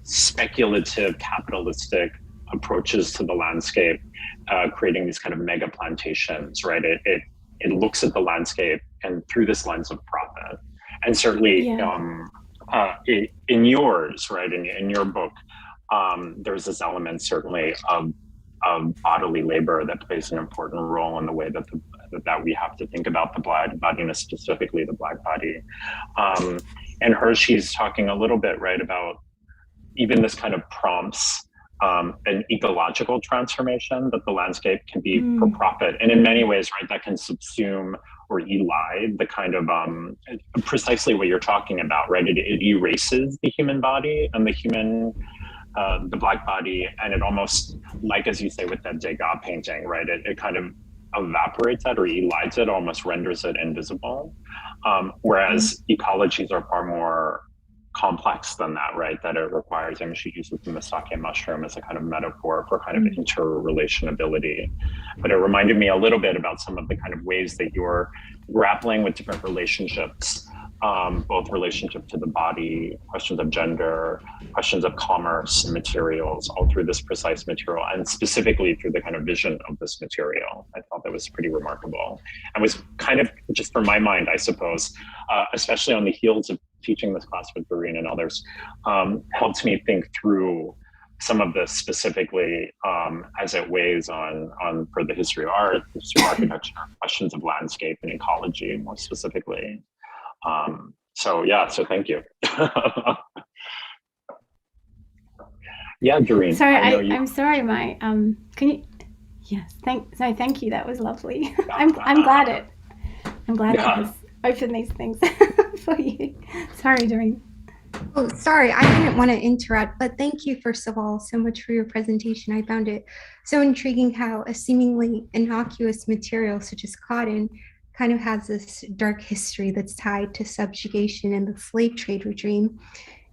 speculative, capitalistic approaches to the landscape, creating these kind of mega plantations, right? It looks at the landscape and through this lens of profit. And certainly, in yours, right, in your book, there's this element certainly of bodily labor that plays an important role in the way that we have to think about the black body, and specifically the black body. And she's talking a little bit, right, about even this kind of prompts an ecological transformation, that the landscape can be for profit, and in many ways, right, that can subsume or elide the kind of precisely what you're talking about, right? It erases the human body and the black body, and it almost, like, as you say with that Degas painting, right? It kind of evaporates that or elides it, almost renders it invisible. Whereas ecologies are far more complex than that, right? That it requires, I mean, she uses the Mustaki mushroom as a kind of metaphor for kind of interrelationability. But it reminded me a little bit about some of the kind of ways that you're grappling with different relationships, both relationship to the body, questions of gender, questions of commerce, materials, all through this precise material, and specifically through the kind of vision of this material. I thought that was pretty remarkable. And was kind of, just for my mind, I suppose, especially on the heels of teaching this class with Doreen and others, helped me think through some of this specifically as it weighs on for the history of art, the history of architecture, questions of landscape and ecology more specifically. So thank you. Yeah, Doreen. Sorry, I'm sorry, can you? Yes, thank you. That was lovely. I'm glad it has opened these things for you. Sorry, Doreen. Oh, sorry, I didn't want to interrupt, but thank you, first of all, so much for your presentation. I found it so intriguing how a seemingly innocuous material such as cotton kind of has this dark history that's tied to subjugation and the slave trade regime.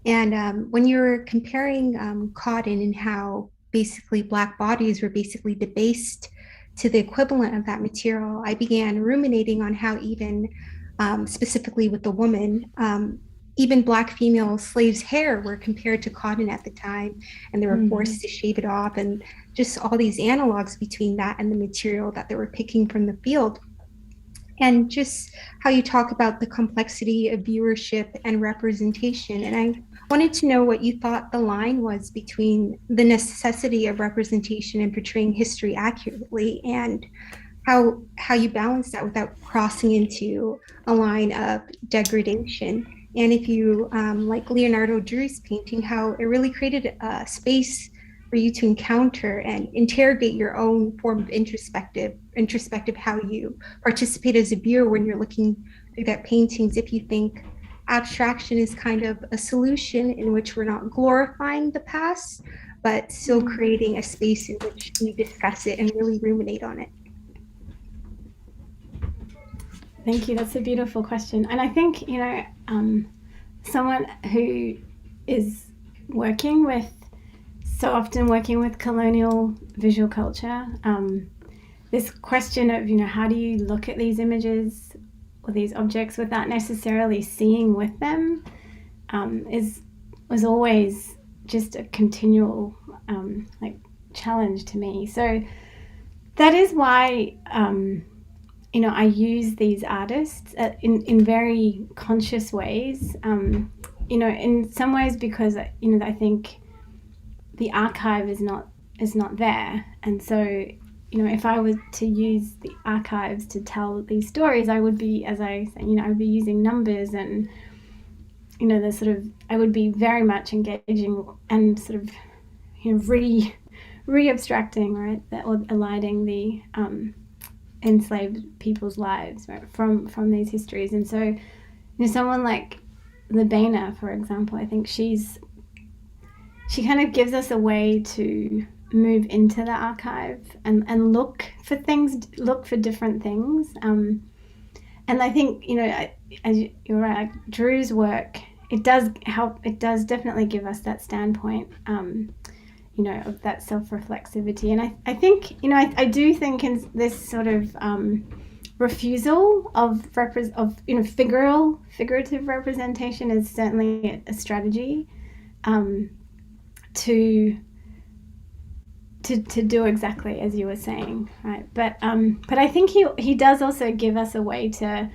And when you were comparing cotton and how basically Black bodies were basically debased to the equivalent of that material, I began ruminating on how even specifically with the woman, even Black female slaves' hair were compared to cotton at the time, and they were forced to shave it off, and just all these analogs between that and the material that they were picking from the field. And just how you talk about the complexity of viewership and representation. And I wanted to know what you thought the line was between the necessity of representation and portraying history accurately, and how you balance that without crossing into a line of degradation. And if you like Leonardo Drew's painting, how it really created a space for you to encounter and interrogate your own form of introspective how you participate as a viewer when you're looking through that paintings. If you think abstraction is kind of a solution in which we're not glorifying the past, but still creating a space in which we discuss it and really ruminate on it. Thank you. That's a beautiful question. And I think, someone who is so often working with colonial visual culture, this question of, how do you look at these images or these objects without necessarily seeing with them, was always just a continual challenge to me. So that is why I use these artists in very conscious ways, in some ways because, I think the archive is not there. And so, if I was to use the archives to tell these stories, I would be, as I say, I would be using numbers and, I would be very much engaging and sort of, re-abstracting, right, or eliding the enslaved people's lives, right, from these histories. And so, someone like Labena, for example, I think she kind of gives us a way to move into the archive and look for different things. And I think, as you're right, like Drew's work, it does definitely give us that standpoint, of that self-reflexivity. And I think, I do think in this sort of refusal of figurative representation is certainly a strategy to do exactly as you were saying, right? But I think he does also give us a way to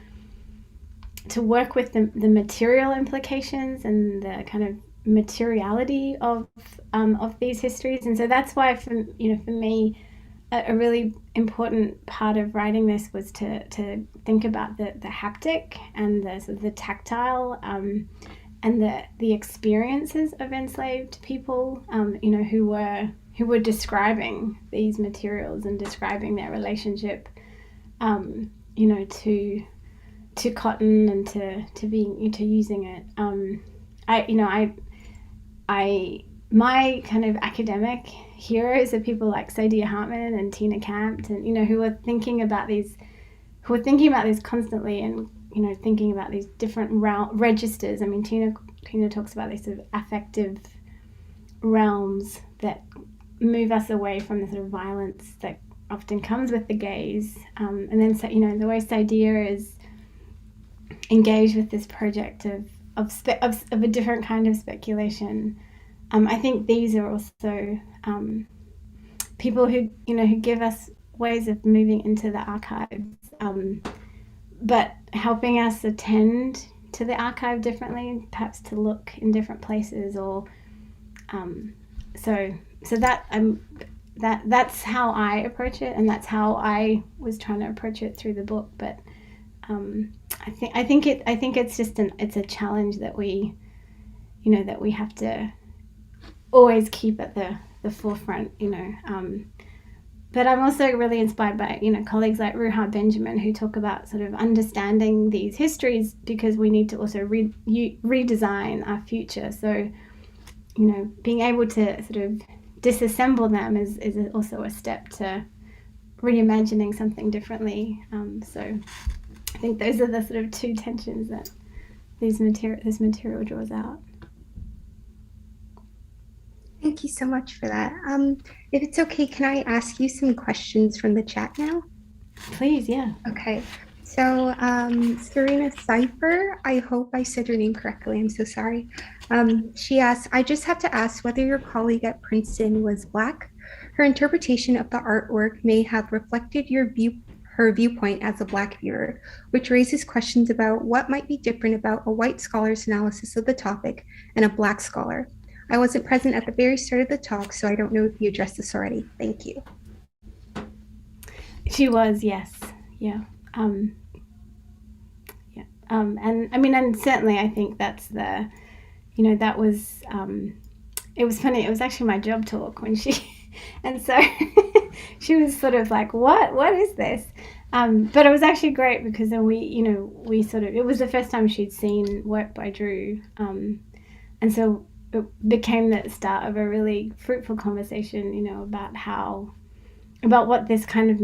work with the material implications and the kind of materiality of these histories. And so that's why for me a really important part of writing this was to think about the haptic and the sort of the tactile and the experiences of enslaved people, who were describing these materials and describing their relationship, to cotton and to being to using it. My kind of academic heroes are people like Saidiya Hartman and Tina Campt, and who are thinking about these constantly, and thinking about these different registers. I mean, Tina talks about these sort of affective realms that move us away from the sort of violence that often comes with the gaze, and then the way Saidiya is engaged with this project of a different kind of speculation. I think these are also people who give us ways of moving into the archives, but helping us attend to the archive differently, perhaps to look in different places, or so that's how I approach it, and that's how I was trying to approach it through the book. But I think it's just it's a challenge that we have to always keep at the forefront, but I'm also really inspired by, colleagues like Ruha Benjamin, who talk about sort of understanding these histories because we need to also redesign our future. So, being able to sort of disassemble them is also a step to reimagining something differently. So I think those are the sort of two tensions that this material draws out. Thank you so much for that. If it's okay, can I ask you some questions from the chat now? Please, yeah. Okay. So Serena Cipher, I hope I said your name correctly. I'm so sorry. She asks, I just have to ask whether your colleague at Princeton was Black. Her interpretation of the artwork may have reflected her viewpoint as a Black viewer, which raises questions about what might be different about a white scholar's analysis of the topic and a Black scholar. I wasn't present at the very start of the talk, so I don't know if you addressed this already. Thank you. She was, yes. Yeah. And I mean, and certainly I think that's that was, it was funny. It was actually my job talk when and so she was sort of like, what is this? But it was actually great because then we sort of, it was the first time she'd seen work by Drew. And so it became the start of a really fruitful conversation, about what this kind of,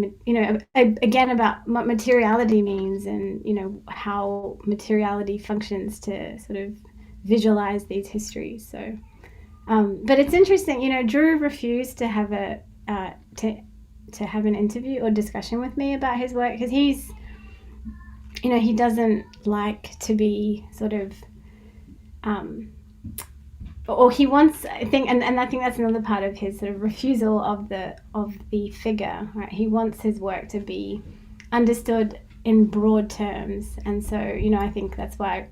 again, about what materiality means and, how materiality functions to sort of visualize these histories. So, but it's interesting, Drew refused to have to have an interview or discussion with me about his work because he's, he doesn't like to be sort of, or he wants, I think, and I think that's another part of his sort of refusal of the figure, right? He wants his work to be understood in broad terms, and so I think that's why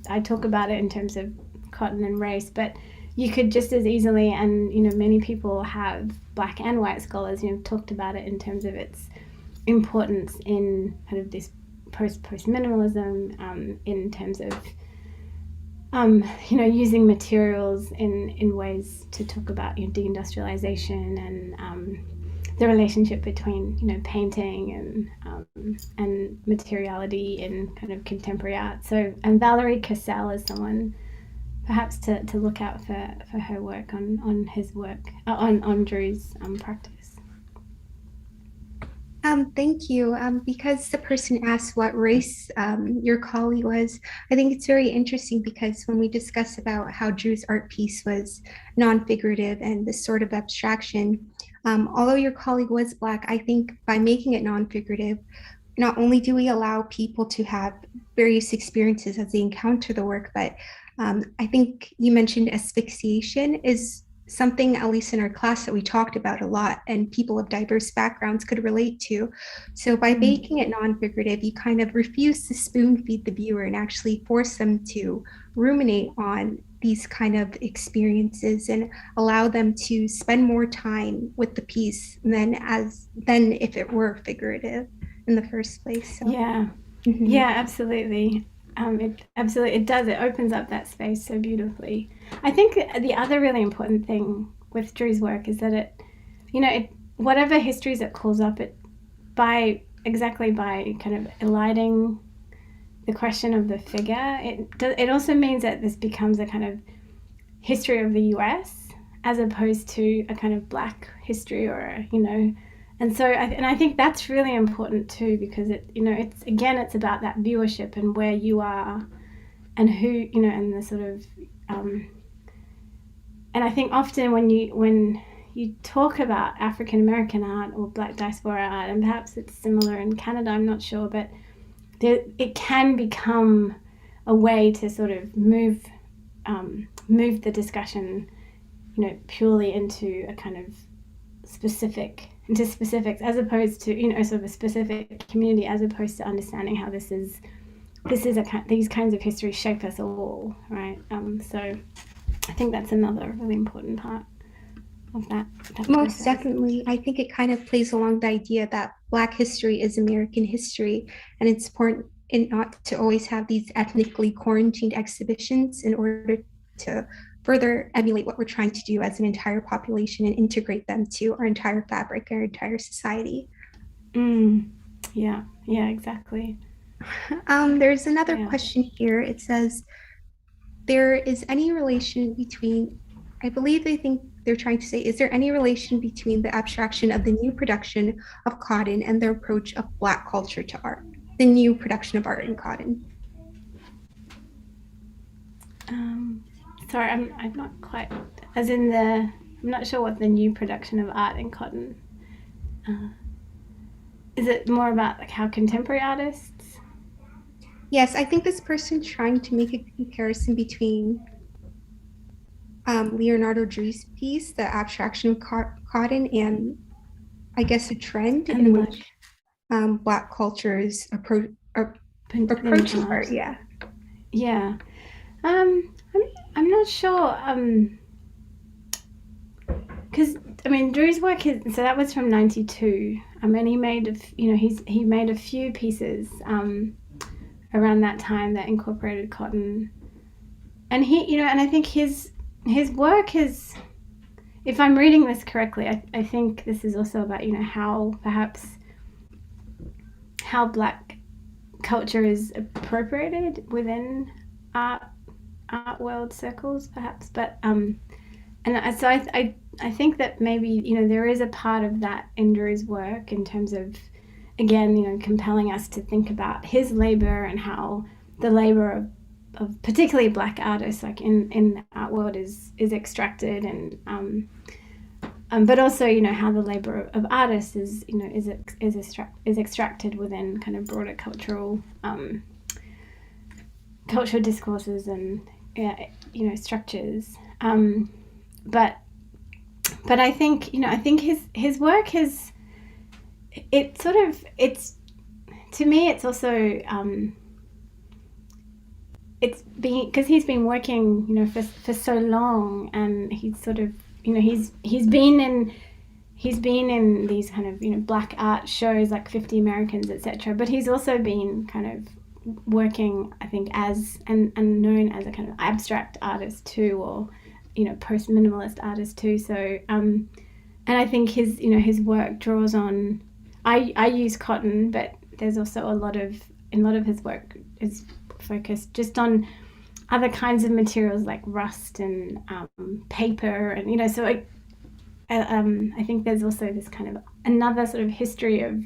I talk about it in terms of cotton and race, but you could just as easily, and many people have, Black and white scholars, talked about it in terms of its importance in kind of this post-minimalism, in terms of using materials in ways to talk about deindustrialization and the relationship between painting and materiality in kind of contemporary art. So, and Valerie Cassell is someone perhaps to look out for her work on his work on Drew's practice. Thank you. Because the person asked what race your colleague was, I think it's very interesting because when we discuss about how Drew's art piece was non-figurative and this sort of abstraction, although your colleague was Black, I think by making it non-figurative, not only do we allow people to have various experiences as they encounter the work, but I think you mentioned asphyxiation is something, at least in our class, that we talked about a lot and people of diverse backgrounds could relate to. So by making it non-figurative, you kind of refuse to spoon feed the viewer and actually force them to ruminate on these kind of experiences and allow them to spend more time with the piece than if it were figurative in the first place. So. Yeah. Mm-hmm. Yeah, absolutely. It does. It opens up that space so beautifully. I think the other really important thing with Drew's work is that it whatever histories it calls up, by kind of eliding the question of the figure, it also means that this becomes a kind of history of the US as opposed to a kind of Black history and so I think that's really important too, because it's about that viewership and where you are and who, and the sort of and I think often when you talk about African American art or Black diaspora art, and perhaps it's similar in Canada, I'm not sure, but it can become a way to sort of move the discussion, purely into a kind of specifics, as opposed to sort of a specific community, as opposed to understanding how these kinds of histories shape us all, right? So I think that's another really important part of that Most process. Definitely. I think it kind of plays along the idea that Black history is American history, and it's important not to always have these ethnically quarantined exhibitions in order to further emulate what we're trying to do as an entire population and integrate them to our entire fabric, our entire society. Yeah, exactly. There's another question here. It says, there is any relation between, I believe they think they're trying to say, is there any relation between the abstraction of the new production of cotton and the approach of Black culture to art, the new production of art in cotton? Sorry, I'm not quite, as in I'm not sure what the new production of art in cotton. Is it more about like how contemporary artists? Yes, I think this person's trying to make a comparison between Leonardo Dries' piece, the abstraction of cotton, and I guess a trend in which Black cultures approaching art. Yeah. I'm not sure. Because I mean, Drew's work is, so that was from '92. And he made he made a few pieces around that time that incorporated cotton, and and I think his work is, if I'm reading this correctly, I think this is also about how perhaps how Black culture is appropriated within art world circles, perhaps. But and so I think that maybe there is a part of that in Drew's work in terms of, again, compelling us to think about his labor and how the labor of particularly Black artists, like in the art world, is extracted, and but also how the labor of artists is extracted within kind of broader cultural discourses and structures. But I think his work is, to me it's also it's been, because he's been working for so long, and he's sort of he's been in these kind of Black art shows like 50 Americans, etc. But he's also been kind of working, I think, as and known as a kind of abstract artist too, or post-minimalist artist too. So and I think his work draws on, I use cotton, but there's also a lot of his work is focused just on other kinds of materials like rust and paper, and so I think there's also this kind of another sort of history of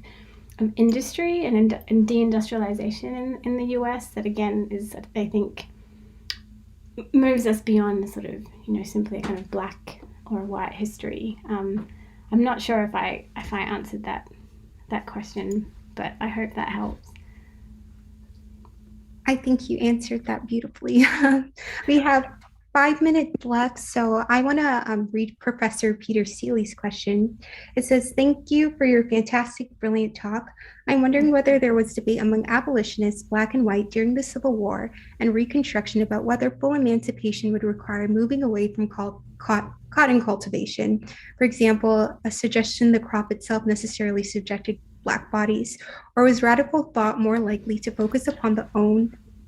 industry and deindustrialization in the US that, again, is, I think, moves us beyond sort of simply a kind of Black or white history. I'm not sure if I answered that question, but I hope that helps. I think you answered that beautifully. We have 5 minutes left, so I want to read Professor Peter Seeley's question. It says, "Thank you for your fantastic, brilliant talk. I'm wondering whether there was debate among abolitionists, Black and white, during the Civil War and Reconstruction about whether full emancipation would require moving away from cotton cultivation. For example, a suggestion the crop itself necessarily subjected Black bodies, or was radical thought more likely to focus upon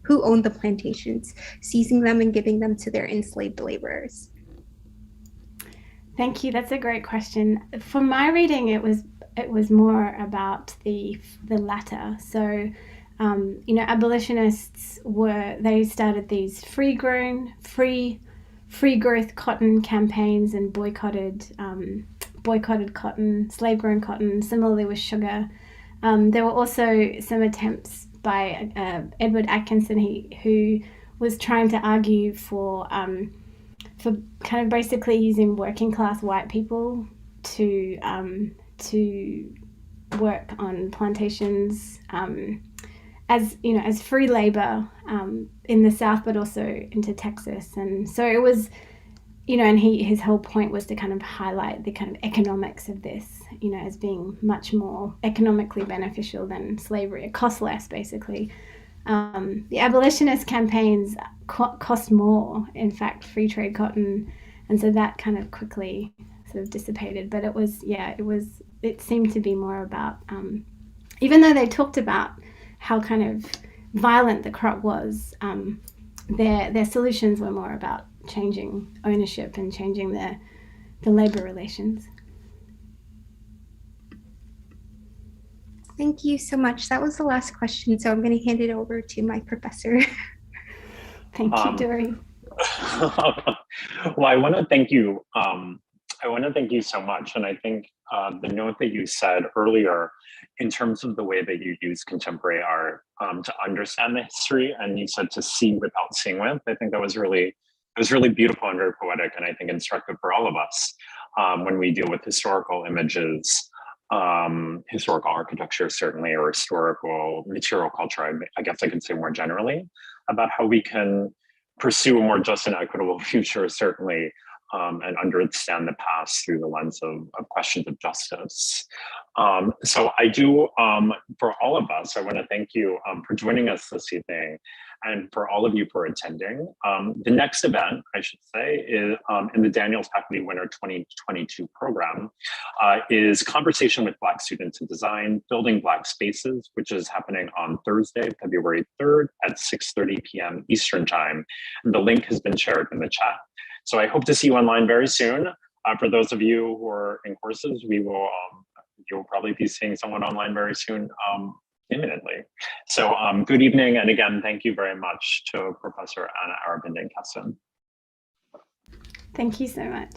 who owned the plantations, seizing them and giving them to their enslaved laborers?" Thank you. That's a great question. For my reading, it was more about the latter. So, abolitionists they started these free growth cotton campaigns and boycotted cotton, slave grown cotton. Similarly with sugar, there were also some attempts by Edward Atkinson, who was trying to argue for kind of basically using working class white people to work on plantations as free labor in the South, but also into Texas. And so it was, and his whole point was to kind of highlight the kind of economics of this, as being much more economically beneficial than slavery. It costs less, basically. The abolitionist campaigns cost more, in fact, free trade cotton, and so that kind of quickly sort of dissipated. But it seemed to be more about, even though they talked about how kind of violent the crop was, their solutions were more about changing ownership and changing the labour relations. Thank you so much. That was the last question, so I'm going to hand it over to my professor. Thank you, Dory. Well, I want to thank you. I want to thank you so much. And I think the note that you said earlier, in terms of the way that you use contemporary art to understand the history, and you said to see without seeing with, I think that was really beautiful and very poetic, and I think instructive for all of us when we deal with historical images, historical architecture, certainly, or historical material culture. I guess I could say more generally about how we can pursue a more just and equitable future, certainly, and understand the past through the lens of questions of justice. So I do, for all of us, I want to thank you for joining us this evening, and for all of you for attending. The next event, I should say, is in the Daniels Faculty Winter 2022 program is Conversation with Black Students in Design, Building Black Spaces, which is happening on Thursday, February 3rd at 6:30 p.m. Eastern Time. And the link has been shared in the chat. So I hope to see you online very soon. For those of you who are in courses, you'll probably be seeing someone online very soon, imminently. So good evening. And again, thank you very much to Professor Anna Arabindan-Kesson. Thank you so much.